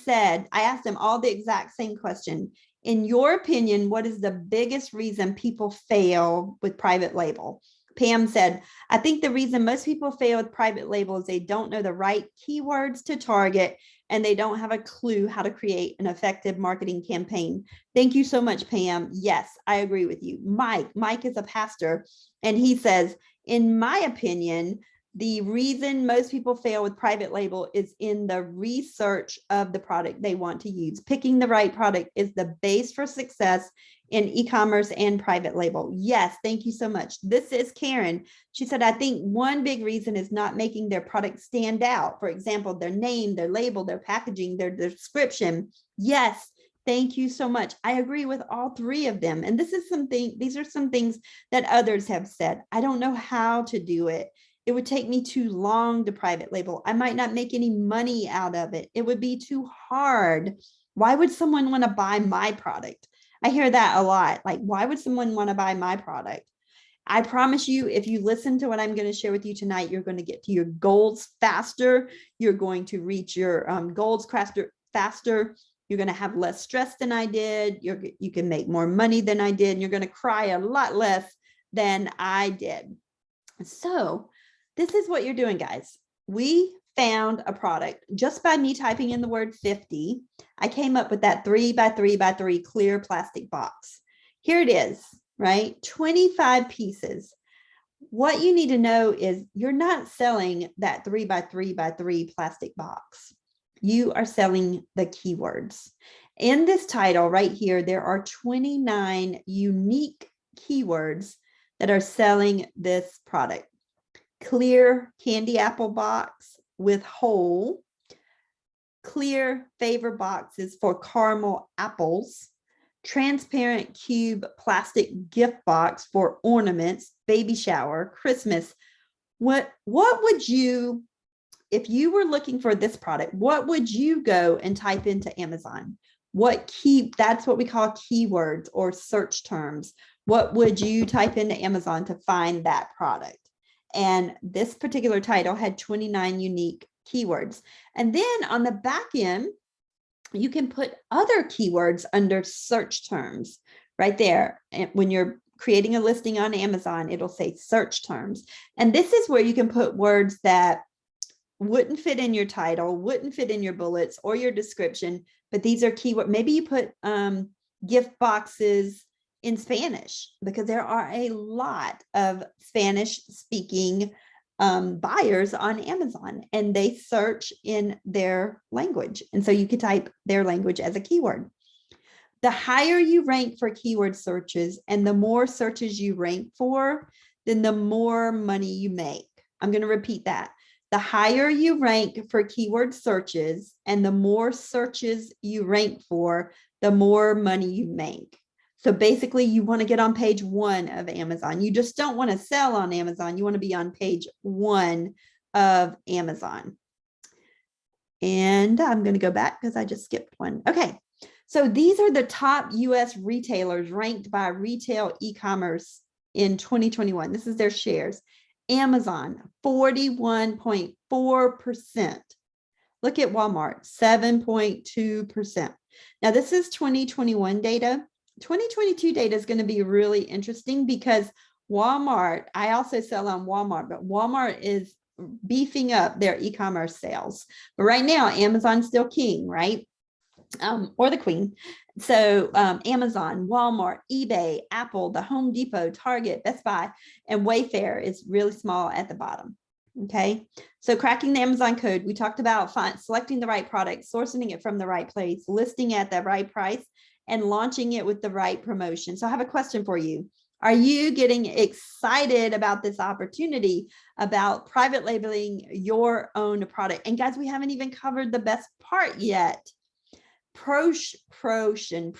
S1: asked them all the exact same question. In your opinion, what is the biggest reason people fail with private label? Pam said, I think the reason most people fail with private label is they don't know the right keywords to target and they don't have a clue how to create an effective marketing campaign. Thank you so much, Pam. Yes, I agree with you. Mike is a pastor, and he says, in my opinion, the reason most people fail with private label is in the research of the product they want to use. Picking the right product is the base for success in e-commerce and private label. Yes, thank you so much. This is Karen. She said, I think one big reason is not making their product stand out. For example, their name, their label, their packaging, their description. Yes, thank you so much. I agree with all three of them. And these are some things that others have said. I don't know how to do it. It would take me too long to private label. I might not make any money out of it. It would be too hard. Why would someone want to buy my product? I hear that a lot. Like, why would someone want to buy my product? I promise you, if you listen to what I'm going to share with you tonight, you're going to get to your goals faster. You're going to reach your goals faster. You're going to have less stress than I did. You can make more money than I did. And you're going to cry a lot less than I did. So this is what you're doing, guys. We found a product just by me typing in the word 50. I came up with that 3 by 3 by 3 clear plastic box. Here it is, right? 25 pieces. What you need to know is you're not selling that 3 by 3 by 3 plastic box. You are selling the keywords. In this title right here, there are 29 unique keywords that are selling this product. Clear candy apple box with whole, clear favor boxes for caramel apples, transparent cube plastic gift box for ornaments, baby shower, Christmas. What would you, if you were looking for this product, what would you go and type into Amazon? That's what we call keywords or search terms. What would you type into Amazon to find that product? And this particular title had 29 unique keywords. And then on the back end, you can put other keywords under search terms right there. And when you're creating a listing on Amazon, it'll say search terms. And this is where you can put words that wouldn't fit in your title, wouldn't fit in your bullets or your description, but these are keywords. Maybe you put gift boxes in Spanish, because there are a lot of Spanish speaking buyers on Amazon, and they search in their language. And so you could type their language as a keyword. The higher you rank for keyword searches and the more searches you rank for, then the more money you make. I'm going to repeat that. The higher you rank for keyword searches and the more searches you rank for, the more money you make. So basically, you want to get on page 1 of Amazon. You just don't want to sell on Amazon. You want to be on page 1 of Amazon. And I'm going to go back because I just skipped one. Okay. So these are the top US retailers ranked by retail e-commerce in 2021. This is their shares. Amazon, 41.4%. Look at Walmart, 7.2%. Now, this is 2021 data. 2022 data is going to be really interesting because Walmart, I also sell on Walmart, but Walmart is beefing up their e-commerce sales. But right now, Amazon's still king, right? Or the queen. So Amazon, Walmart, eBay, Apple, the Home Depot, Target, Best Buy, and Wayfair is really small at the bottom. Okay, so cracking the Amazon code, we talked about selecting the right product, sourcing it from the right place, listing at the right price, and launching it with the right promotion. So I have a question for you. Are you getting excited about this opportunity about private labeling your own product? And guys, we haven't even covered the best part yet. Promotion.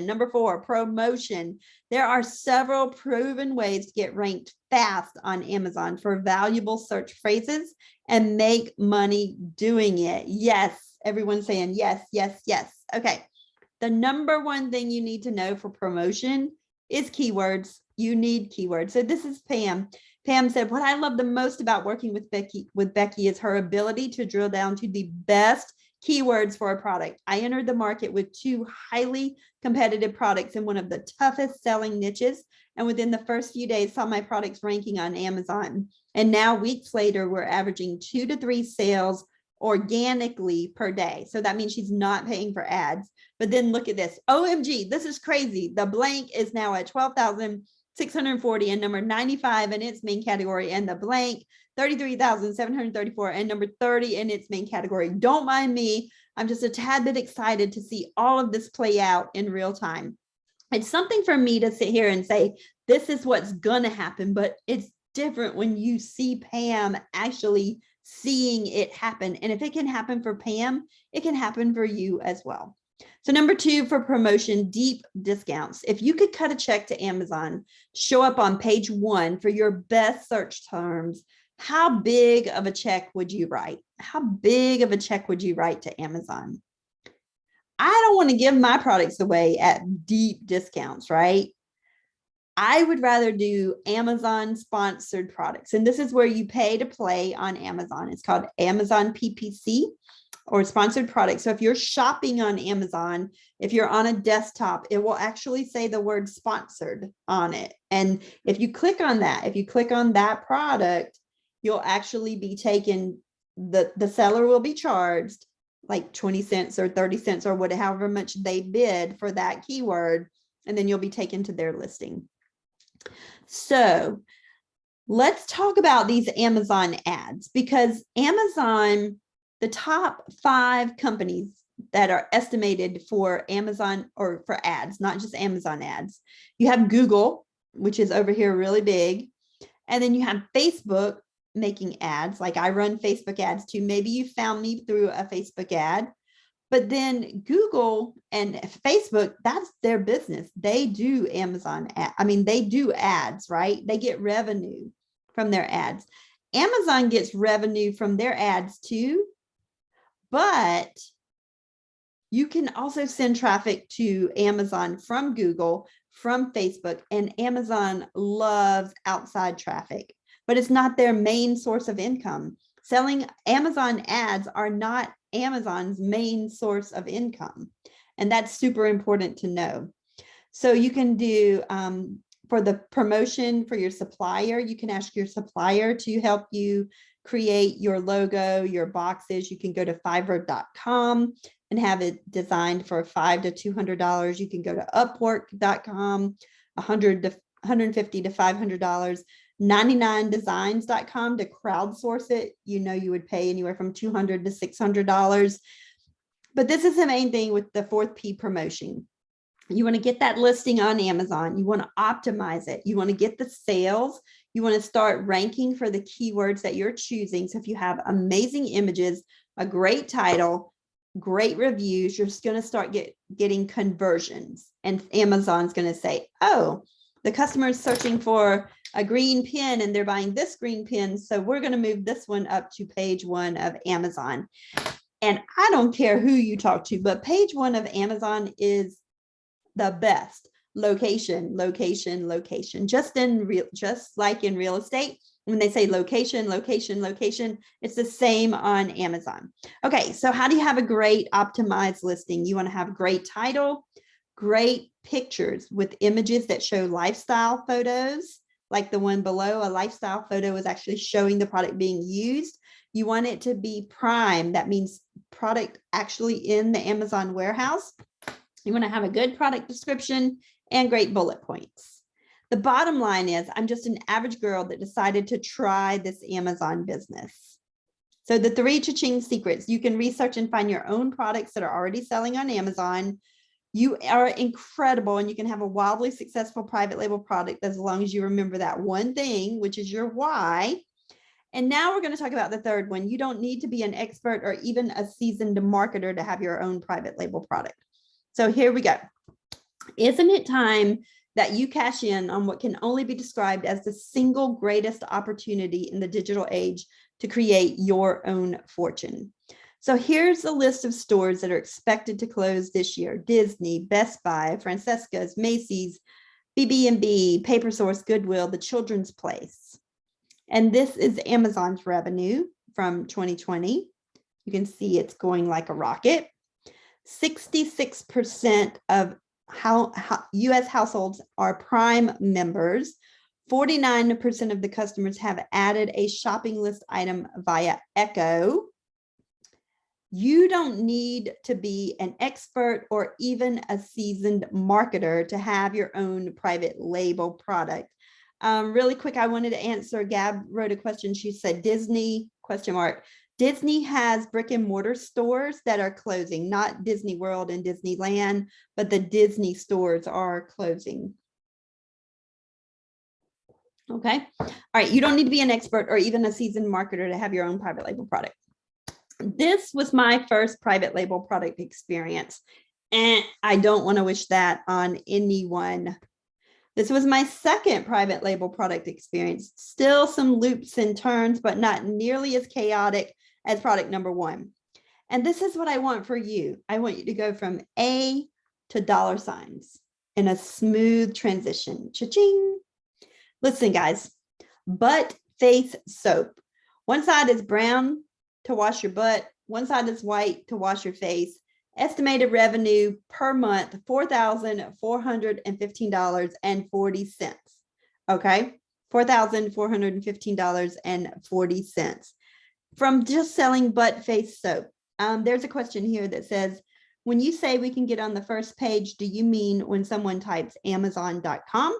S1: Number 4, promotion. There are several proven ways to get ranked fast on Amazon for valuable search phrases and make money doing it. Yes, everyone's saying yes, yes, yes. Okay. The number one thing you need to know for promotion is keywords. You need keywords. So this is Pam. Pam said, what I love the most about working with Becky is her ability to drill down to the best keywords for a product. I entered the market with 2 highly competitive products in one of the toughest selling niches. And within the first few days, saw my products ranking on Amazon. And now weeks later, we're averaging 2 to 3 sales organically per day. So that means she's not paying for ads. But then look at this. OMG, this is crazy. The blank is now at 12,640 and number 95 in its main category, and the blank 33,734 and number 30 in its main category. Don't mind me. I'm just a tad bit excited to see all of this play out in real time. It's something for me to sit here and say, this is what's going to happen, but it's different when you see Pam actually seeing it happen. And if it can happen for Pam, it can happen for you as well. So number 2 for promotion, deep discounts. If you could cut a check to Amazon, show up on page 1 for your best search terms, how big of a check would you write? How big of a check would you write to Amazon? I don't want to give my products away at deep discounts, right? I would rather do Amazon sponsored products. And this is where you pay to play on Amazon. It's called Amazon PPC or sponsored products. So if you're shopping on Amazon, if you're on a desktop, it will actually say the word sponsored on it. And if you click on that product, you'll actually be taken, the seller will be charged like 20 cents or 30 cents or whatever, however much they bid for that keyword. And then you'll be taken to their listing. So let's talk about these Amazon ads, because Amazon, the top 5 companies that are estimated for Amazon or for ads, not just Amazon ads. You have Google, which is over here really big. And then you have Facebook making ads. Like I run Facebook ads too. Maybe you found me through a Facebook ad. But then Google and Facebook, that's their business. They do they do ads, right? They get revenue from their ads. Amazon gets revenue from their ads too, but you can also send traffic to Amazon from Google, from Facebook, and Amazon loves outside traffic, but it's not their main source of income. Selling Amazon ads are not Amazon's main source of income. And that's super important to know. So you can do, for the promotion for your supplier, you can ask your supplier to help you create your logo, your boxes. You can go to Fiverr.com and have it designed for $500 to $200. You can go to Upwork.com, $100 to $150 to $500. 99designs.com to crowdsource it. You would pay anywhere from $200 to $600. But this is the main thing with the 4th P promotion. You want to get that listing on Amazon. You want to optimize it. You want to get the sales. You want to start ranking for the keywords that you're choosing. So if you have amazing images, a great title, great reviews, you're just going to start getting conversions. And Amazon's going to say, oh, the customer is searching for a green pen and they're buying this green pen. So we're going to move this one up to page 1 of Amazon. And I don't care who you talk to, but page 1 of Amazon is the best. Location, location, location. Just like in real estate, when they say location, location, location, it's the same on Amazon. Okay, so how do you have a great optimized listing? You want to have great title, great pictures with images that show lifestyle photos, like the one below. A lifestyle photo is actually showing the product being used. You want it to be prime. That means product actually in the Amazon warehouse. You want to have a good product description and great bullet points. The bottom line is, I'm just an average girl that decided to try this Amazon business. So the 3 Cha-Ching secrets, you can research and find your own products that are already selling on Amazon. You are incredible, and you can have a wildly successful private label product as long as you remember that one thing, which is your why. And now we're going to talk about the third one. You don't need to be an expert or even a seasoned marketer to have your own private label product. So here we go. Isn't it time that you cash in on what can only be described as the single greatest opportunity in the digital age to create your own fortune? So here's a list of stores that are expected to close this year: Disney, Best Buy, Francesca's, Macy's, BB&B, Paper Source, Goodwill, The Children's Place. And this is Amazon's revenue from 2020. You can see it's going like a rocket. 66% of US households are Prime members. 49% of the customers have added a shopping list item via Echo. You don't need to be an expert or even a seasoned marketer to have your own private label product. Really quick, I wanted to answer. Gab wrote a question. She said, Disney, ? Disney has brick and mortar stores that are closing, not Disney World and Disneyland, but the Disney stores are closing. Okay. All right. You don't need to be an expert or even a seasoned marketer to have your own private label product. This was my first private label product experience, and I don't want to wish that on anyone. This was my second private label product experience. Still some loops and turns, but not nearly as chaotic as product number one. And this is what I want for you. I want you to go from A to dollar signs in a smooth transition. Cha-ching. Listen, guys, butt face soap. One side is brown to wash your butt. One side is white to wash your face. Estimated revenue per month, $4,415.40. Okay, $4,415.40 from just selling butt face soap. There's a question here that says, when you say we can get on the first page, do you mean when someone types Amazon.com?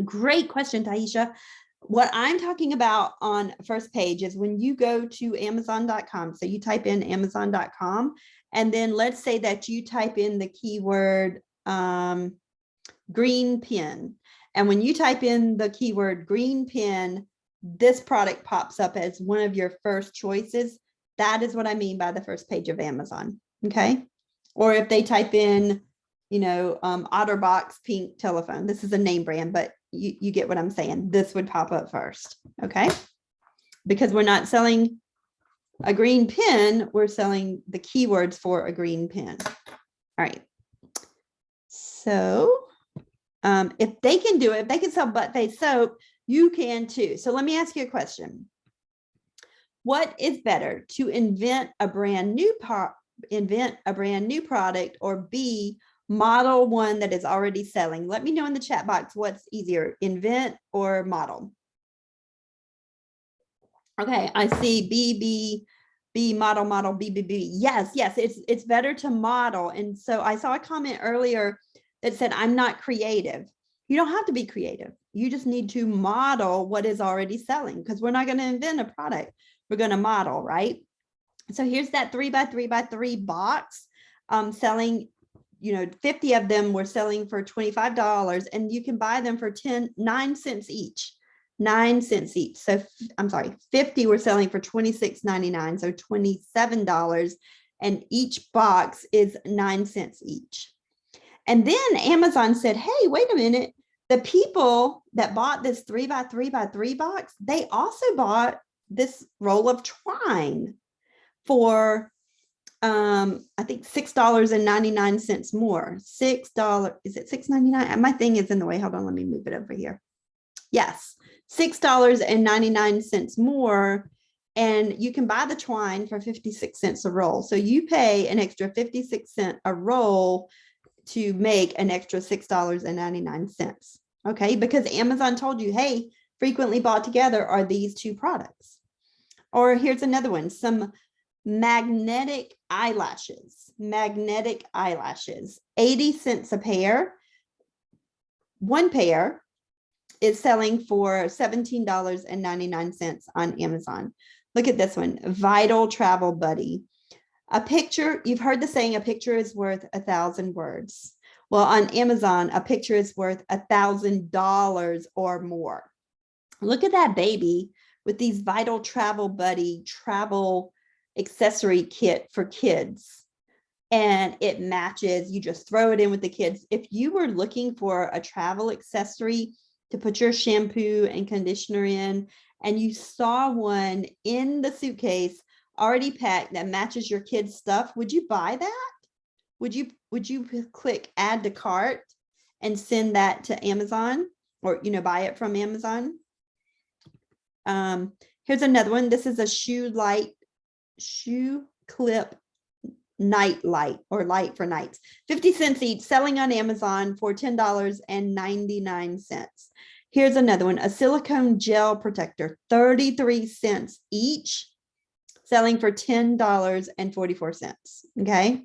S1: Great question, Taisha. What I'm talking about on first page is when you go to Amazon.com. So you type in Amazon.com, and then let's say that you type in the keyword green pen. And when you type in the keyword green pen, this product pops up as one of your first choices. That is what I mean by the first page of Amazon. Okay. Or if they type in, OtterBox pink telephone, this is a name brand, but you get what I'm saying. This would pop up first. Okay. Because we're not selling a green pen, we're selling the keywords for a green pen. All right. So if they can do it, if they can sell butt face soap, you can too. So let me ask you a question. What is better, to invent a brand new product, or B, model one that is already selling? Let me know in the chat box what's easier, invent or model. Okay, I see B, model, B. Yes, it's better to model. And so I saw a comment earlier that said, I'm not creative. You don't have to be creative. You just need to model what is already selling, because we're not going to invent a product. We're going to model, right? So here's that 3x3x3 box selling, 50 of them were selling for $25, and you can buy them for 9 cents each. 9 cents each. So I'm sorry, 50 were selling for $26.99, so $27, and each box is 9 cents each. And then Amazon said, hey, wait a minute. The people that bought this 3x3x3 box, they also bought this roll of twine for I think $6.99 more. $6, is it $6.99? My thing is in the way. Hold on, let me move it over here. Yes, $6.99 more, and you can buy the twine for 56 cents a roll. So you pay an extra 56 cents a roll to make an extra $6.99. Okay, because Amazon told you, hey, frequently bought together are these two products. Or here's another one, some magnetic eyelashes, 80 cents a pair. One pair is selling for $17.99 on Amazon. Look at this one, Vital Travel Buddy. A picture, you've heard the saying, a picture is worth 1,000 words. Well, on Amazon, a picture is worth $1,000 or more. Look at that baby with these Vital Travel Buddy travel accessory kit for kids. And it matches, you just throw it in with the kids. If you were looking for a travel accessory to put your shampoo and conditioner in, and you saw one in the suitcase already packed that matches your kids' stuff, would you buy that? Would you click add to cart and send that to Amazon, or buy it from Amazon? Here's another one. This is a shoe clip night light, or light for nights. 50 cents each, selling on Amazon for $10.99. Here's another one, a silicone gel protector, 33 cents each, selling for $10.44. Okay,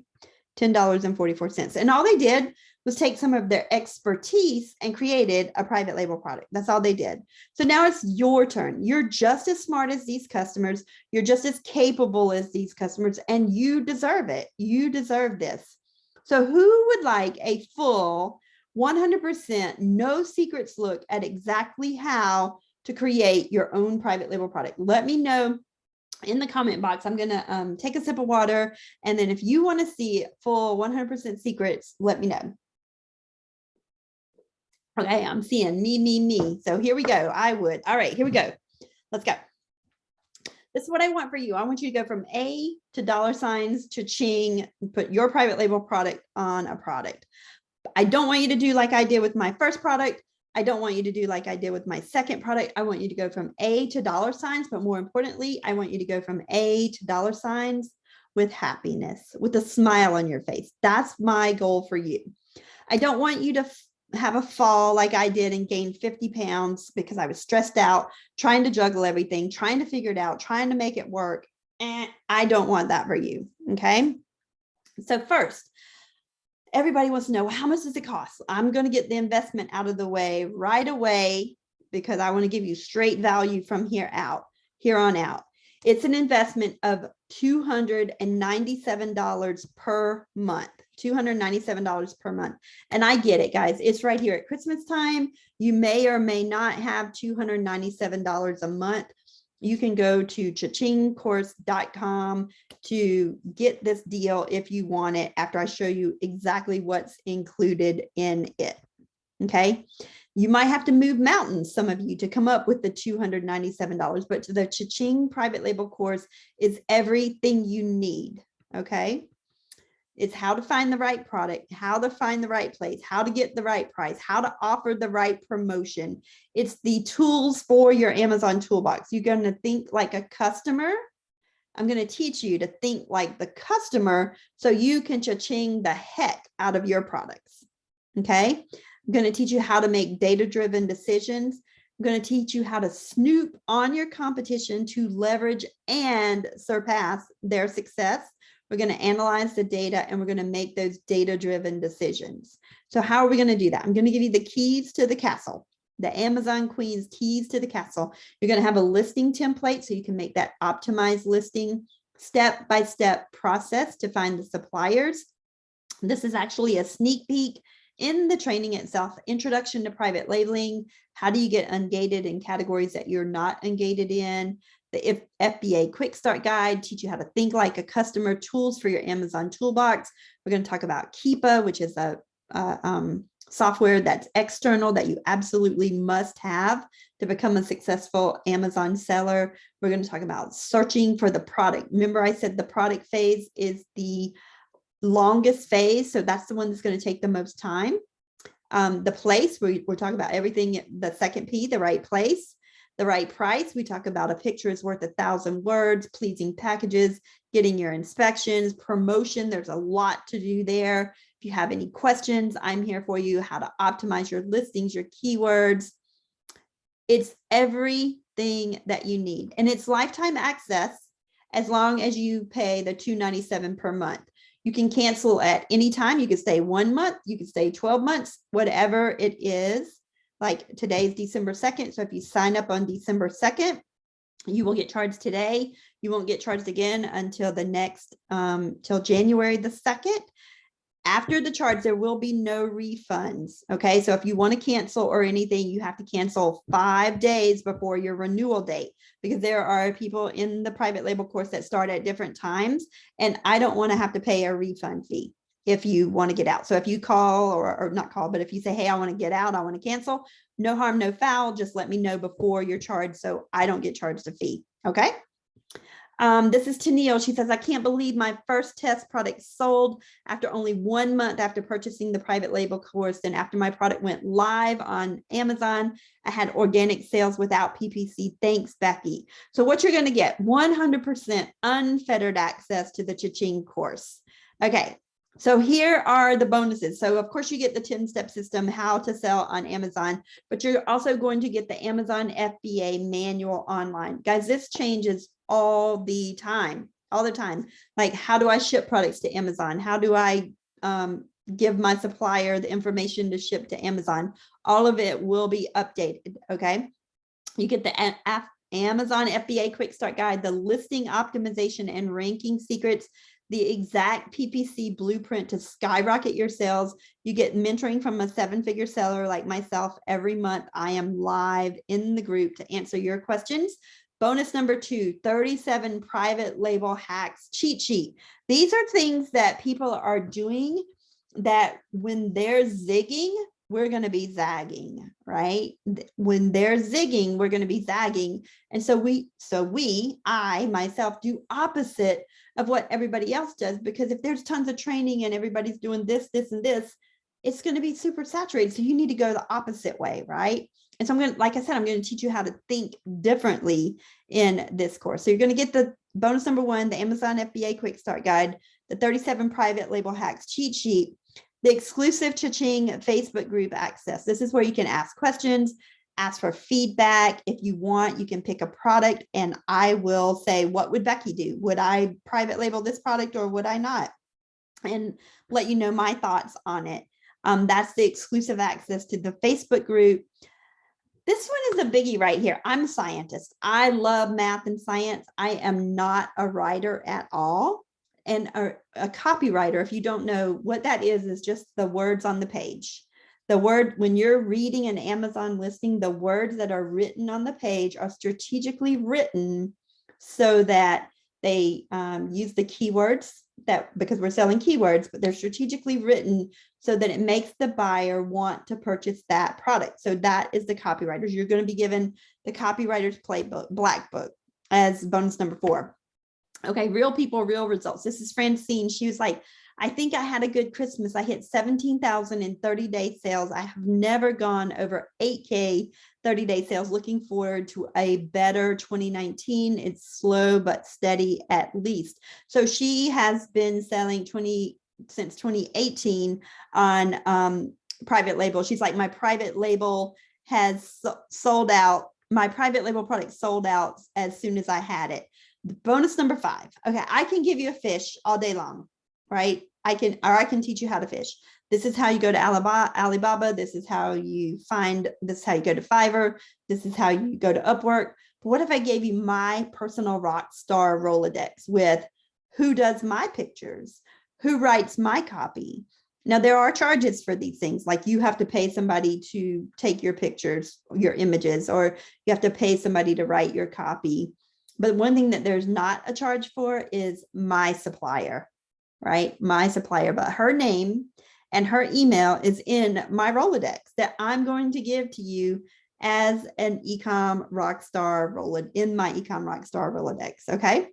S1: $10.44. And all they did was take some of their expertise and created a private label product. That's all they did. So now it's your turn. You're just as smart as these customers. You're just as capable as these customers, and you deserve it. You deserve this. So who would like a full 100% no secrets look at exactly how to create your own private label product? Let me know in the comment box. I'm going to take a sip of water. And then if you want to see full 100% secrets, let me know. Okay, I'm seeing me. So here we go. I would. All right, here we go. Let's go. This is what I want for you. I want you to go from A to $signs to Cha-Ching, and put your private label product on a product. I don't want you to do like I did with my first product. I don't want you to do like I did with my second product. I want you to go from A to $signs, but more importantly, I want you to go from A to $signs with happiness, with a smile on your face. That's my goal for you. I don't want you to have a fall like I did and gain 50 pounds because I was stressed out, trying to juggle everything, trying to figure it out, trying to make it work. I don't want that for you. Okay. So first, everybody wants to know, how much does it cost? I'm going to get the investment out of the way right away because I want to give you straight value from here on out. It's an investment of $297 per month. $297 per month. And I get it, guys. It's right here at Christmas time. You may or may not have $297 a month. You can go to chachingcourse.com to get this deal if you want it, after I show you exactly what's included in it. Okay. You might have to move mountains, some of you, to come up with the $297, but the Cha-Ching private label course is everything you need. Okay. It's how to find the right product, how to find the right place, how to get the right price, how to offer the right promotion. It's the tools for your Amazon toolbox. You're going to think like a customer. I'm going to teach you to think like the customer so you can cha-ching the heck out of your products. Okay. I'm going to teach you how to make data-driven decisions. I'm going to teach you how to snoop on your competition to leverage and surpass their success. We're going to analyze the data and we're going to make those data-driven decisions. So how are we going to do that? I'm going to give you the keys to the castle, the Amazon Queen's keys to the castle. You're going to have a listing template so you can make that optimized listing, step-by-step process to find the suppliers. This is actually a sneak peek in the training itself, introduction to private labeling. How do you get ungated in categories that you're not ungated in? The FBA Quick Start Guide, teach you how to think like a customer, tools for your Amazon toolbox. We're going to talk about Keepa, which is a software that's external that you absolutely must have to become a successful Amazon seller. We're going to talk about searching for the product. Remember, I said the product phase is the longest phase, so that's the one that's going to take the most time. The place, we're talking about everything, the second P, the right place. The right price, we talk about a picture is worth 1,000 words, pleasing packages, getting your inspections, promotion. There's a lot to do there. If you have any questions, I'm here for you. How to optimize your listings, your keywords. It's everything that you need. And it's lifetime access as long as you pay the $297 per month. You can cancel at any time. You can stay 1 month, you can stay 12 months, whatever it is. Like today is December 2nd. So if you sign up on December 2nd, you will get charged today. You won't get charged again until the next, till January the 2nd. After the charge, there will be no refunds. Okay. So if you want to cancel or anything, you have to cancel 5 days before your renewal date, because there are people in the private label course that start at different times. And I don't want to have to pay a refund fee if you want to get out. So if you call or not call, but if you say, hey, I want to get out, I want to cancel, no harm, no foul. Just let me know before you're charged so I don't get charged a fee. Okay. This is Tennille. She says, I can't believe my first test product sold after only 1 month after purchasing the private label course. And after my product went live on Amazon, I had organic sales without PPC. Thanks, Becky. So what you're going to get 100% unfettered access to the Cha-Ching course. Okay. So here are the bonuses. So of course you get the 10-step system, how to sell on Amazon, but you're also going to get the Amazon FBA manual online. Guys, this changes all the time. Like, how do I ship products to Amazon? How do I give my supplier the information to ship to Amazon? All of it will be updated. Okay. You get the Amazon FBA quick start guide, the listing optimization and ranking secrets, the exact PPC blueprint to skyrocket your sales. You get mentoring from a 7-figure seller like myself every month. I am live in the group to answer your questions. Bonus number 2, 37 private label hacks cheat sheet. These are things that people are doing that when they're zigging, we're going to be zagging, right? When they're zigging, we're going to be zagging. And I myself do opposite of what everybody else does, because if there's tons of training and everybody's doing this, this, and this, it's going to be super saturated. So you need to go the opposite way, right? And so I'm going to, like I said, I'm going to teach you how to think differently in this course. So you're going to get the bonus number 1, the Amazon FBA quick start guide, the 37 private label hacks cheat sheet, the exclusive Cha-Ching Facebook group access. This is where you can ask questions, ask for feedback. If you want, you can pick a product and I will say, what would Becky do? Would I private label this product or would I not? And let you know my thoughts on it. That's the exclusive access to the Facebook group. This one is a biggie right here. I'm a scientist. I love math and science. I am not a writer at all. And a copywriter, if you don't know what that is just the words on the page. The word, when you're reading an Amazon listing, the words that are written on the page are strategically written so that they use the keywords because we're selling keywords, but they're strategically written so that it makes the buyer want to purchase that product. So that is the copywriters. You're going to be given the copywriter's playbook, black book, as bonus number 4. Okay, real people, real results. This is Francine. She was like, I think I had a good Christmas. I hit 17,000 in 30-day sales. I have never gone over 8K 30-day sales. Looking forward to a better 2019. It's slow but steady at least. So she has been selling since 2018 on private label. She's like, my private label has sold out. My private label product sold out as soon as I had it. Bonus number 5. Okay, I can give you a fish all day long, right? I can teach you how to fish. This is how you go to Alibaba. This is how you go to Fiverr. This is how you go to Upwork. But what if I gave you my personal rock star Rolodex with who does my pictures, who writes my copy? Now, there are charges for these things, like you have to pay somebody to take your pictures, your images, or you have to pay somebody to write your copy. But one thing that there's not a charge for is my supplier, right? My supplier, but her name and her email is in my Rolodex that I'm going to give to you as an ecom rockstar in my ecom rockstar Rolodex. Okay.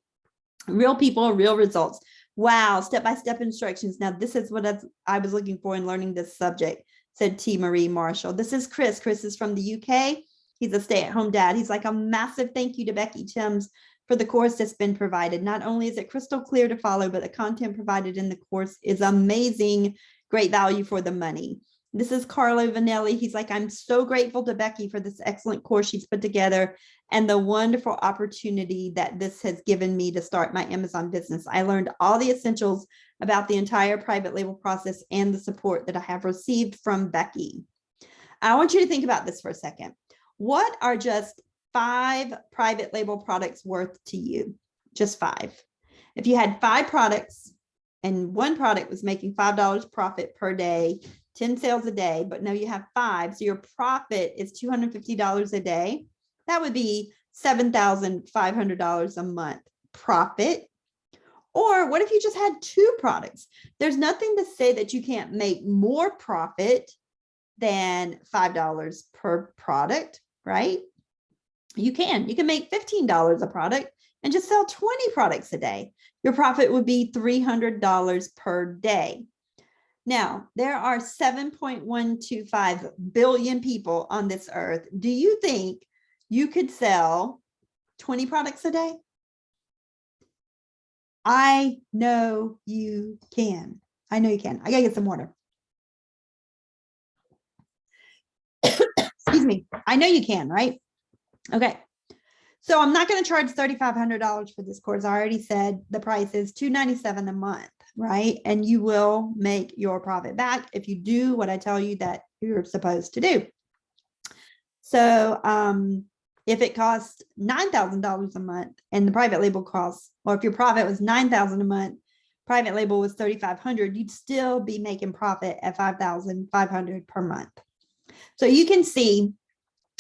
S1: Real people, real results. Wow. Step-by-step instructions. Now this is what I was looking for in learning this subject, said T. Marie Marshall. This is Chris. Chris is from the UK. He's a stay-at-home dad. He's like, a massive thank you to Becky Thames for the course that's been provided. Not only is it crystal clear to follow, but the content provided in the course is amazing. Great value for the money. This is Carlo Vanelli. He's like, I'm so grateful to Becky for this excellent course she's put together and the wonderful opportunity that this has given me to start my Amazon business. I learned all the essentials about the entire private label process and the support that I have received from Becky. I want you to think about this for a second. What are just 5 private label products worth to you? Just 5. If you had 5 products and one product was making $5 profit per day, 10 sales a day, but now you have 5. So your profit is $250 a day. That would be $7,500 a month profit. Or what if you just had 2 products? There's nothing to say that you can't make more profit than $5 per product, right? You can make $15 a product and just sell 20 products a day. Your profit would be $300 per day. Now, there are 7.125 billion people on this earth. Do you think you could sell 20 products a day? I know you can. I know you can. I gotta get some water. Excuse me. I know you can, right? Okay. So I'm not going to charge $3,500 for this course. I already said the price is $297 a month, right? And you will make your profit back if you do what I tell you that you're supposed to do. So if it costs $9,000 a month and the private label costs, or if your profit was $9,000 a month, private label was $3,500, you'd still be making profit at $5,500 per month. So you can see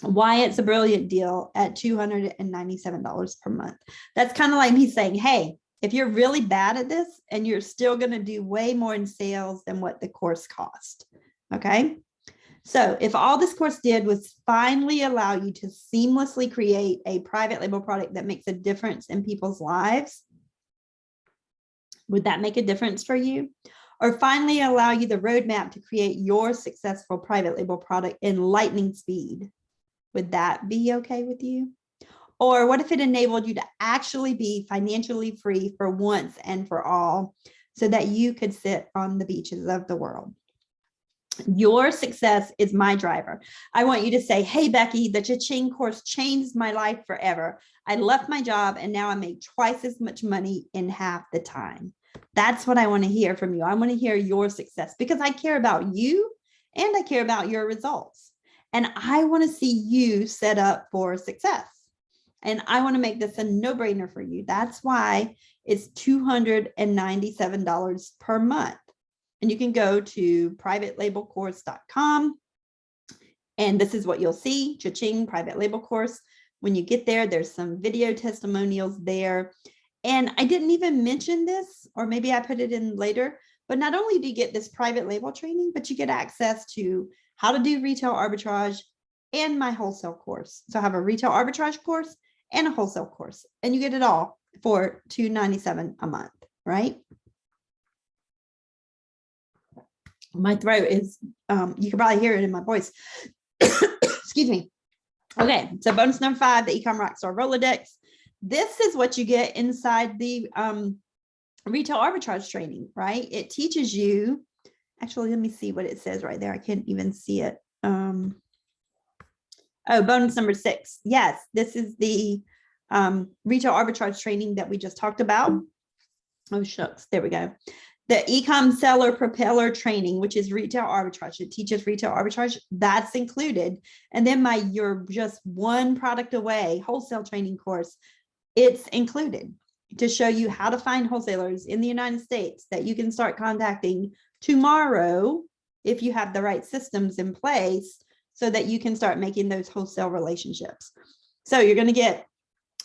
S1: why it's a brilliant deal at $297 per month. That's kind of like me saying, hey, if you're really bad at this and you're still going to do way more in sales than what the course cost. Okay. So if all this course did was finally allow you to seamlessly create a private label product that makes a difference in people's lives, would that make a difference for you? Or finally allow you the roadmap to create your successful private label product in lightning speed? Would that be okay with you? Or what if it enabled you to actually be financially free for once and for all so that you could sit on the beaches of the world? Your success is my driver. I want you to say, hey, Becky, the Cha-Ching course changed my life forever. I left my job and now I make twice as much money in half the time. That's what I want to hear from you. I want to hear your success because I care about you and I care about your results. And I want to see you set up for success. And I want to make this a no-brainer for you. That's why it's $297 per month. And you can go to privatelabelcourse.com. And this is what you'll see, Cha-Ching Private Label Course. When you get there, there's some video testimonials there. And I didn't even mention this, or maybe I put it in later, but not only do you get this private label training, but you get access to how to do retail arbitrage and my wholesale course. So I have a retail arbitrage course and a wholesale course, and you get it all for $297 a month, right? My throat is, you can probably hear it in my voice. Excuse me. Okay, so bonus number 5, the eCommerce Rockstar Rolodex. This is what you get inside the retail arbitrage training, right? It teaches you, actually, let me see what it says right there. I can't even see it. Oh, bonus number 6. Yes, this is the retail arbitrage training that we just talked about. Oh, shucks. There we go. The Ecom Seller Propeller Training, which is retail arbitrage. It teaches retail arbitrage. That's included. And then my You're Just One Product Away wholesale training course, it's included to show you how to find wholesalers in the United States that you can start contacting tomorrow if you have the right systems in place so that you can start making those wholesale relationships. So you're going to get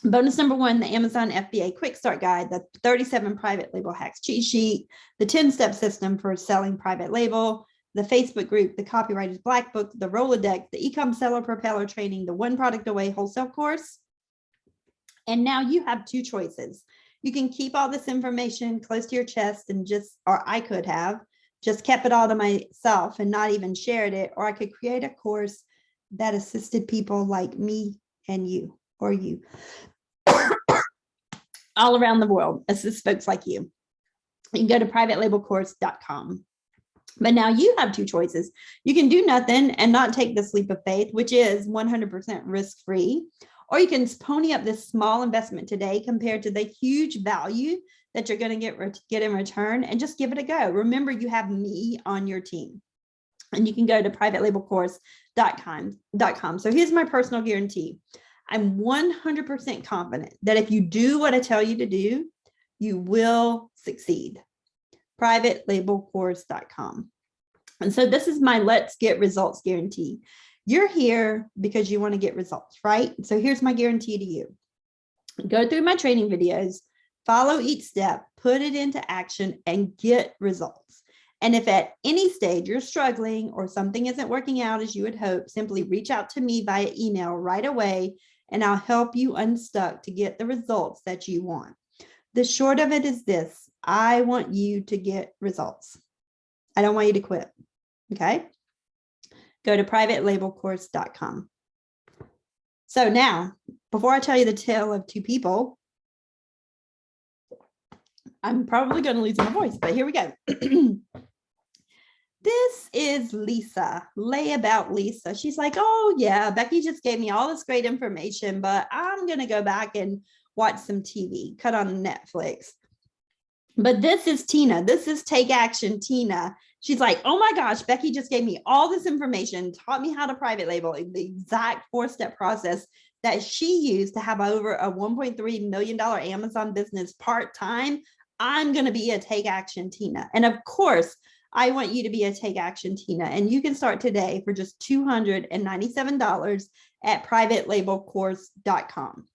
S1: bonus number 1, the Amazon FBA Quick Start Guide, the 37 private label hacks cheat sheet, the 10-step system for selling private label, the Facebook group, the Copywriter's Black Book, the Rolodex, the Ecom Seller Propeller Training, the One Product Away wholesale course. And now you have 2 choices. You can keep all this information close to your chest and just, or I could have just kept it all to myself and not even shared it, or I could create a course that assisted people like me and you, or you all around the world, assist folks like you. You can go to privatelabelcourse.com. But now you have 2 choices. You can do nothing and not take this leap of faith, which is 100% risk-free, or you can pony up this small investment today compared to the huge value that you're going to get in return, and just give it a go. Remember, you have me on your team. And you can go to privatelabelcourse.com. So here's my personal guarantee. I'm 100% confident that if you do what I tell you to do, you will succeed. privatelabelcourse.com. And so this is my Let's Get Results guarantee. You're here because you want to get results, right? So here's my guarantee to you. Go through my training videos, follow each step, put it into action, and get results. And if at any stage you're struggling or something isn't working out as you would hope, simply reach out to me via email right away, and I'll help you unstuck to get the results that you want. The short of it is this: I want you to get results. I don't want you to quit. Okay? Go to privatelabelcourse.com. So now, before I tell you the tale of two people, I'm probably going to lose my voice, but here we go. This is Lisa. Lay about Lisa. She's like, oh yeah, Becky just gave me all this great information, but I'm going to go back and watch some TV, cut on Netflix. But this is Tina. This is Take Action Tina. She's like, oh my gosh, Becky just gave me all this information, taught me how to private label, the exact 4-step process that she used to have over a $1.3 million Amazon business part-time. I'm going to be a Take Action Tina. And of course, I want you to be a Take Action Tina. And you can start today for just $297 at privatelabelcourse.com.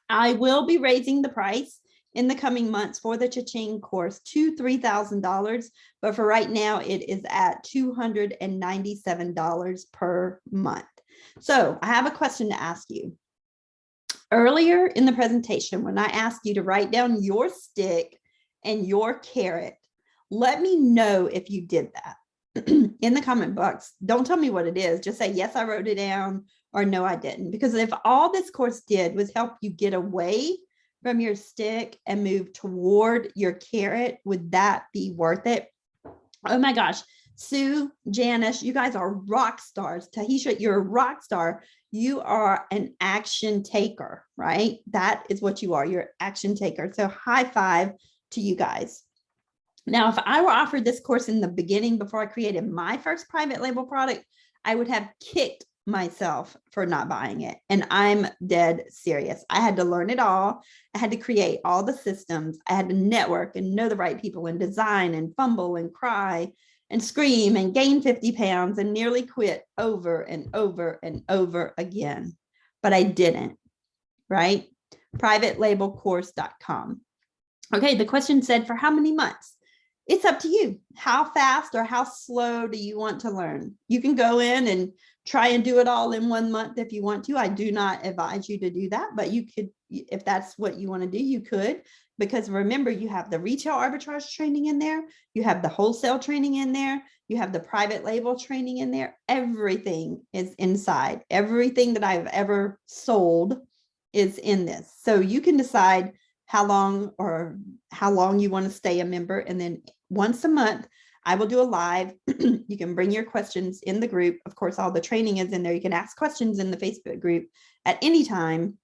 S1: I will be raising the price in the coming months for the Cha-Ching course to $3,000, but for right now it is at $297 per month. So I have a question to ask you. Earlier in the presentation, when I asked you to write down your stick and your carrot, let me know if you did that in the comment box. Don't tell me what it is. Just say, yes, I wrote it down, or no, I didn't. Because if all this course did was help you get away from your stick and move toward your carrot, would that be worth it? Oh my gosh. Sue, Janice, you guys are rock stars. Tahisha, you're a rock star. You are an action taker, right? That is what you are. You're an action taker. So high five to you guys. Now, if I were offered this course in the beginning before I created my first private label product, I would have kicked myself for not buying it. And I'm dead serious. I had to learn it all. I had to create all the systems. I had to network and know the right people and design and fumble and cry and scream and gain 50 pounds and nearly quit over and over and over again. But I didn't, right? Privatelabelcourse.com. Okay, the question said, for how many months? It's up to you. How fast or how slow do you want to learn? You can go in and try and do it all in 1 month if you want to. I do not advise you to do that, but you could, if that's what you want to do, you could, because remember, you have the retail arbitrage training in there. You have the wholesale training in there. You have the private label training in there. Everything is inside. Everything that I've ever sold is in this. So you can decide how long you want to stay a member. And then once a month, I will do a live. You can bring your questions in the group. Of course, all the training is in there. You can ask questions in the Facebook group at any time.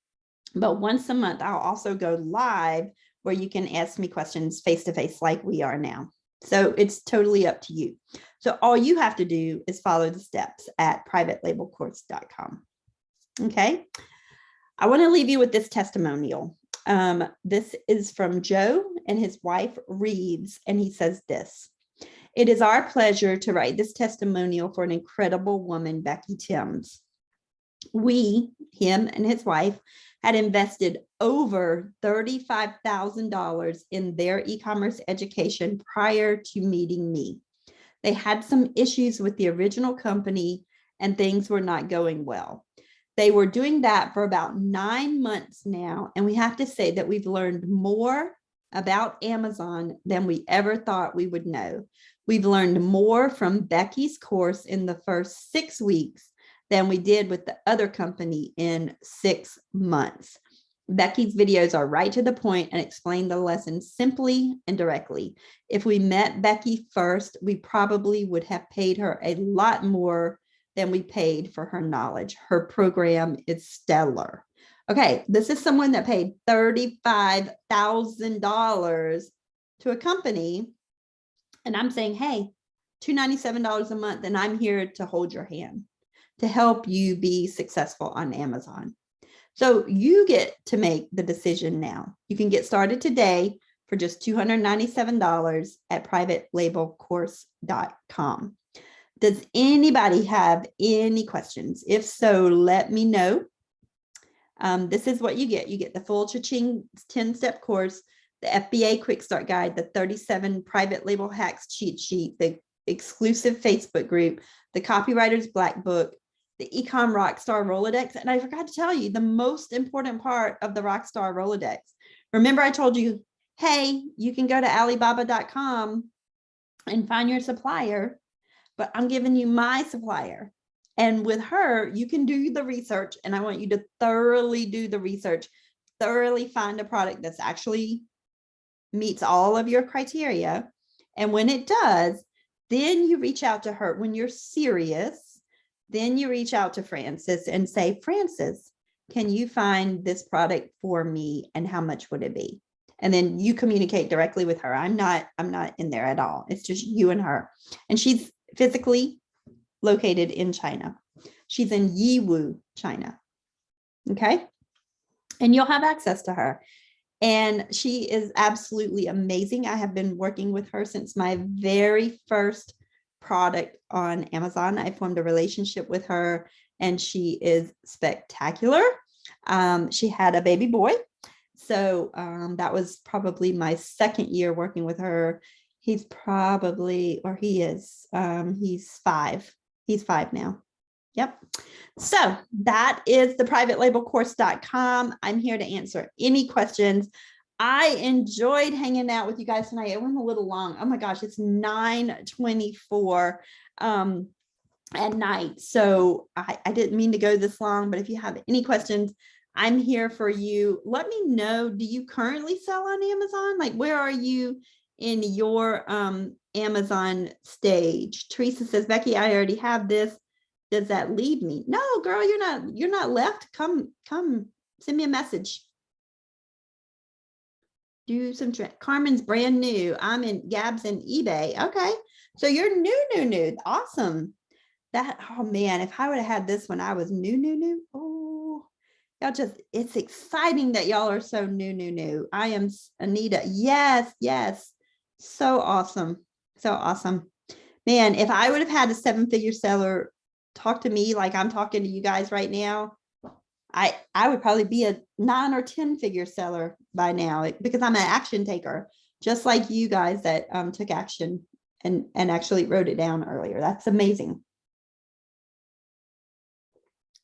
S1: But once a month, I'll also go live where you can ask me questions face-to-face like we are now. So it's totally up to you. So all you have to do is follow the steps at privatelabelcourse.com. Okay. I want to leave you with this testimonial. This is from Joe and his wife Reeves, and he says this: it is our pleasure to write this testimonial for an incredible woman, Becky Thames. We, him and his wife, had invested over $35,000 in their e-commerce education prior to meeting me. They had some issues with the original company and things were not going well. They were doing that for about 9 months now, and we have to say that we've learned more about Amazon than we ever thought we would know. We've learned more from Becky's course in the first 6 weeks than we did with the other company in 6 months. Becky's videos are right to the point and explain the lesson simply and directly. If we met Becky first, we probably would have paid her a lot more than we paid for her knowledge. Her program is stellar. Okay, this is someone that paid $35,000 to a company. And I'm saying, hey, $297 a month, and I'm here to hold your hand, to help you be successful on Amazon. So you get to make the decision now. You can get started today for just $297 at privatelabelcourse.com. Does anybody have any questions? If so, let me know. This is what you get. You get the full Cha-Ching 10-step course, the FBA Quick Start Guide, the 37 private label hacks cheat sheet, the exclusive Facebook group, the Copywriter's Black Book, the eCom Rockstar Rolodex. And I forgot to tell you the most important part of the Rockstar Rolodex. Remember I told you, hey, you can go to Alibaba.com and find your supplier, but I'm giving you my supplier. And with her, you can do the research, and I want you to thoroughly do the research, thoroughly find a product that's actually meets all of your criteria. And when it does, then you reach out to her. When you're serious, then you reach out to Frances and say, Frances, can you find this product for me, and how much would it be? And then you communicate directly with her. I'm not in there at all. It's just you and her. And she's physically located in China. She's in Yiwu, China. Okay. And you'll have access to her. And she is absolutely amazing. I have been working with her since my very first product on Amazon. I formed a relationship with her, and she is spectacular. She had a baby boy. So that was probably my second year working with her. He's probably, or he is, he's 5. He's 5 now. Yep. So that is the privatelabelcourse.com. I'm here to answer any questions. I enjoyed hanging out with you guys tonight. It went a little long. Oh my gosh, it's 9:24 at night. So I didn't mean to go this long, but if you have any questions, I'm here for you. Let me know, do you currently sell on Amazon? Like, where are you in your Amazon stage? Teresa says, Becky, I already have this. Does that leave me? No, girl, you're not left. Come, send me a message. Do some Carmen's brand new. I'm in Gabs and eBay. Okay. So you're new. Awesome. That, oh man, if I would have had this when I was new. Oh, y'all just, it's exciting that y'all are so new. I am Anita. Yes. So awesome. Man, if I would have had a 7-figure seller talk to me like I'm talking to you guys right now, I would probably be a 9 or 10-figure seller by now, because I'm an action taker, just like you guys that took action and actually wrote it down earlier. That's amazing.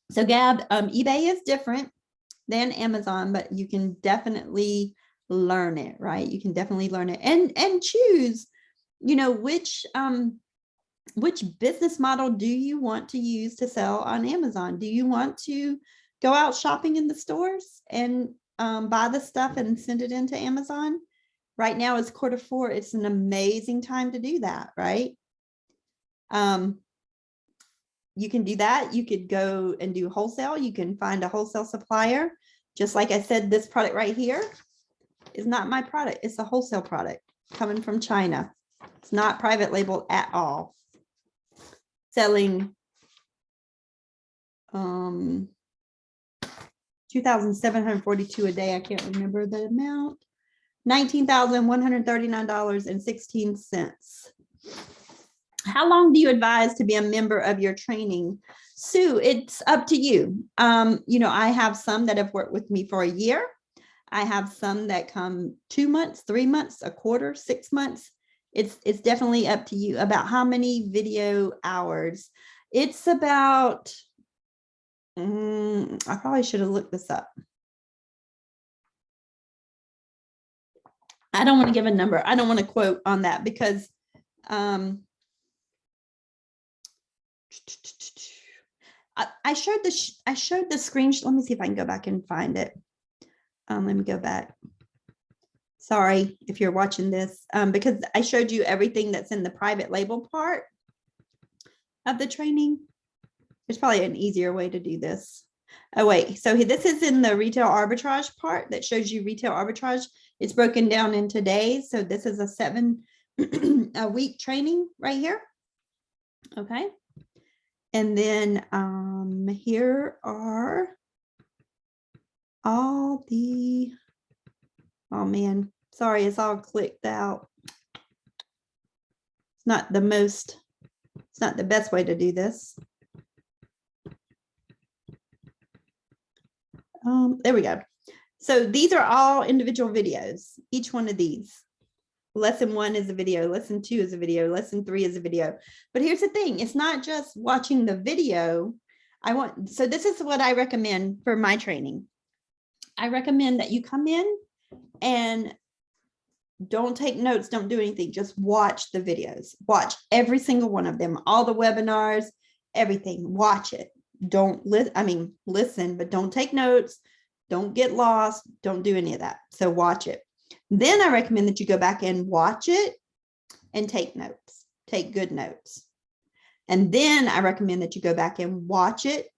S1: So Gab, eBay is different than Amazon, but you can definitely learn it, right? You can definitely learn it and choose, which business model do you want to use to sell on Amazon? Do you want to go out shopping in the stores and buy the stuff and send it into Amazon? Right now it's Q4. It's an amazing time to do that, right? You can do that. You could go and do wholesale. You can find a wholesale supplier. Just like I said, this product right here is not my product. It's a wholesale product coming from China. It's not private label at all. Selling 2,742 a day. I can't remember the amount. $19,139.16. How long do you advise to be a member of your training? Sue, it's up to you. I have some that have worked with me for a year. I have some that come 2 months, 3 months, a quarter, 6 months. It's definitely up to you. About how many video hours? It's about, I probably should have looked this up. I don't want to give a number. I don't want to quote on that because I showed the screenshot. Let me see if I can go back and find it. Let me go back. Sorry if you're watching this, because I showed you everything that's in the private label part of the training. There's probably an easier way to do this. Oh, wait. So this is in the retail arbitrage part that shows you retail arbitrage. It's broken down into days. So this is a 7-week training right here. Okay. And then here are all the, oh man, Sorry, it's all clicked out. It's not the best way to do this. There we go. So these are all individual videos, each one of these. Lesson 1 is a video, lesson 2 is a video, lesson 3 is a video. But here's the thing, it's not just watching the video. So this is what I recommend for my training. I recommend that you come in and don't take notes, don't do anything, just watch the videos. Watch every single one of them, all the webinars, everything, watch it. Don't listen, but don't take notes, don't get lost, don't do any of that. So watch it. Then I recommend that you go back and watch it and take notes, take good notes. And then I recommend that you go back and watch it,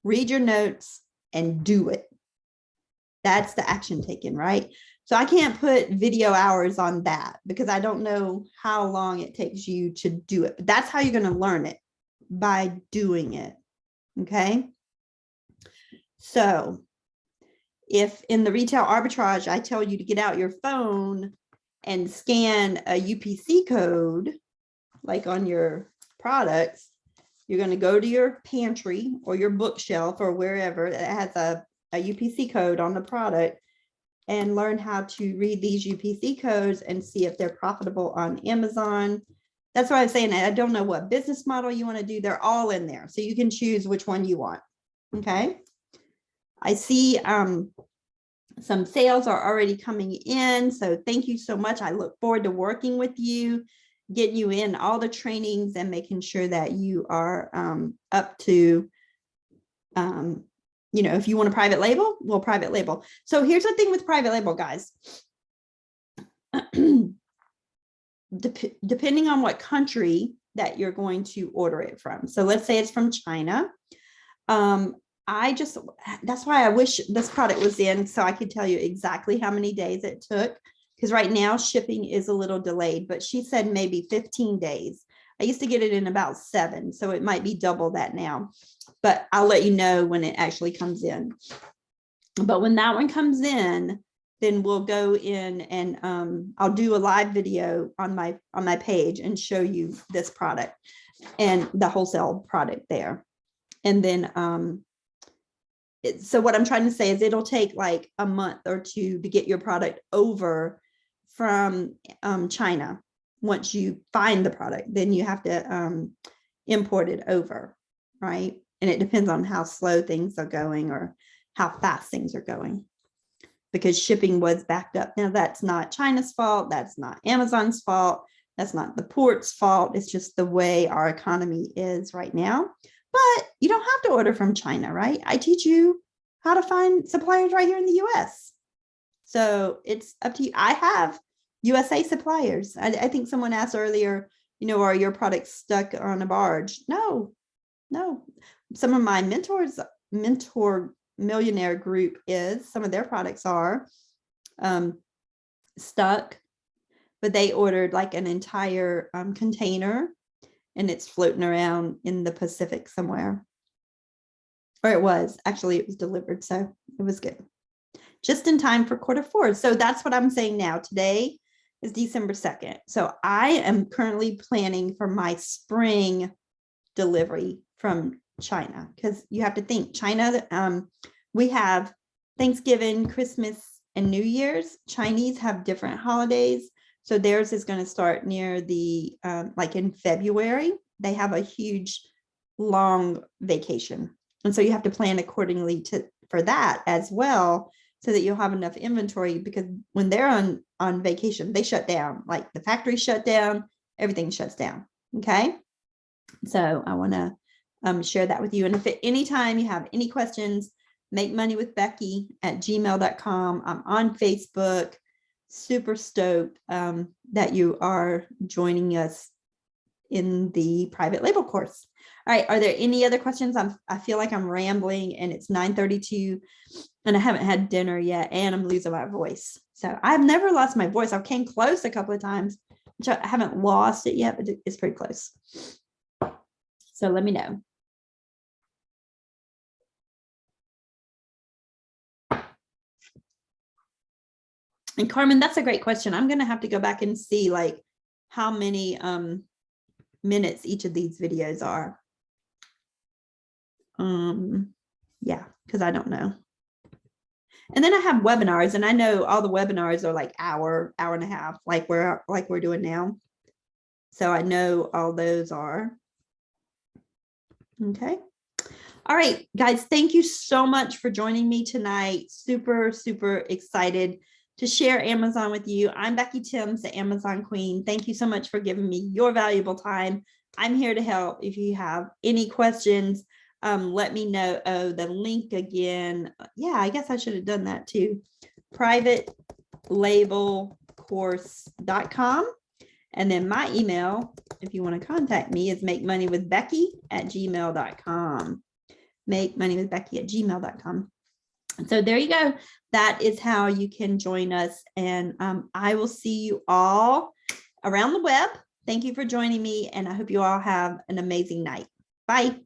S1: read your notes, and do it. That's the action taken, right? So I can't put video hours on that because I don't know how long it takes you to do it. But that's how you're going to learn it, by doing it. Okay. So if in the retail arbitrage, I tell you to get out your phone and scan a UPC code, like on your products, you're going to go to your pantry or your bookshelf or wherever that has a UPC code on the product and learn how to read these UPC codes and see if they're profitable on Amazon. That's why I'm saying I don't know what business model you want to do. They're all in there. So you can choose which one you want. Okay. I see some sales are already coming in. So thank you so much. I look forward to working with you, getting you in all the trainings and making sure that you are up to, if you want a private label, we'll private label. So here's the thing with private label, guys. Depending on what country that you're going to order it from. So let's say it's from China. That's why I wish this product was in so I could tell you exactly how many days it took, because right now shipping is a little delayed, but she said maybe 15 days. I used to get it in about 7, so it might be double that now, but I'll let you know when it actually comes in. But when that one comes in, then we'll go in and I'll do a live video on my page and show you this product and the wholesale product there. And then so what I'm trying to say is it'll take like a month or 2 to get your product over from China. Once you find the product, then you have to import it over, right? And it depends on how slow things are going or how fast things are going, because shipping was backed up. Now that's not China's fault. That's not Amazon's fault. That's not the port's fault. It's just the way our economy is right now. But you don't have to order from China, right? I teach you how to find suppliers right here in the US. So it's up to you. I have USA suppliers. I think someone asked earlier, are your products stuck on a barge? No. Some of my mentor millionaire group some of their products are stuck, but they ordered like an entire container and it's floating around in the Pacific somewhere. Or it was delivered. So it was good. Just in time for Q4. So that's what I'm saying now. Today is December 2nd. So I am currently planning for my spring delivery from China, because you have to think China, we have Thanksgiving, Christmas, and New Year's. Chinese have different holidays. So theirs is going to start near the, like in February. They have a huge, long vacation. And so you have to plan accordingly for that as well, so that you'll have enough inventory, because when they're on vacation, they shut down, like the factory shut down, everything shuts down. Okay. So I want to share that with you. And if at any time you have any questions, makemoneywithbecky@gmail.com. I'm on Facebook. Super stoked that you are joining us in the private label course. All right. Are there any other questions? I feel like I'm rambling and it's 9:32 and I haven't had dinner yet and I'm losing my voice. So I've never lost my voice. I came close a couple of times, which I haven't lost it yet, but it's pretty close. So let me know. And Carmen, that's a great question. I'm going to have to go back and see like how many minutes each of these videos are. Yeah, because I don't know. And then I have webinars, and I know all the webinars are like hour and a half, like we're doing now. So I know all those are. Okay. All right, guys, thank you so much for joining me tonight. Super, super excited to share Amazon with you. I'm Becky Thames, the Amazon Queen. Thank you so much for giving me your valuable time. I'm here to help. If you have any questions, let me know. Oh, the link again. Yeah, I guess I should have done that too. Privatelabelcourse.com. And then my email, if you want to contact me, is makemoneywithbecky@gmail.com. makemoneywithbecky@gmail.com. So there you go. That is how you can join us. And I will see you all around the web. Thank you for joining me. And I hope you all have an amazing night. Bye.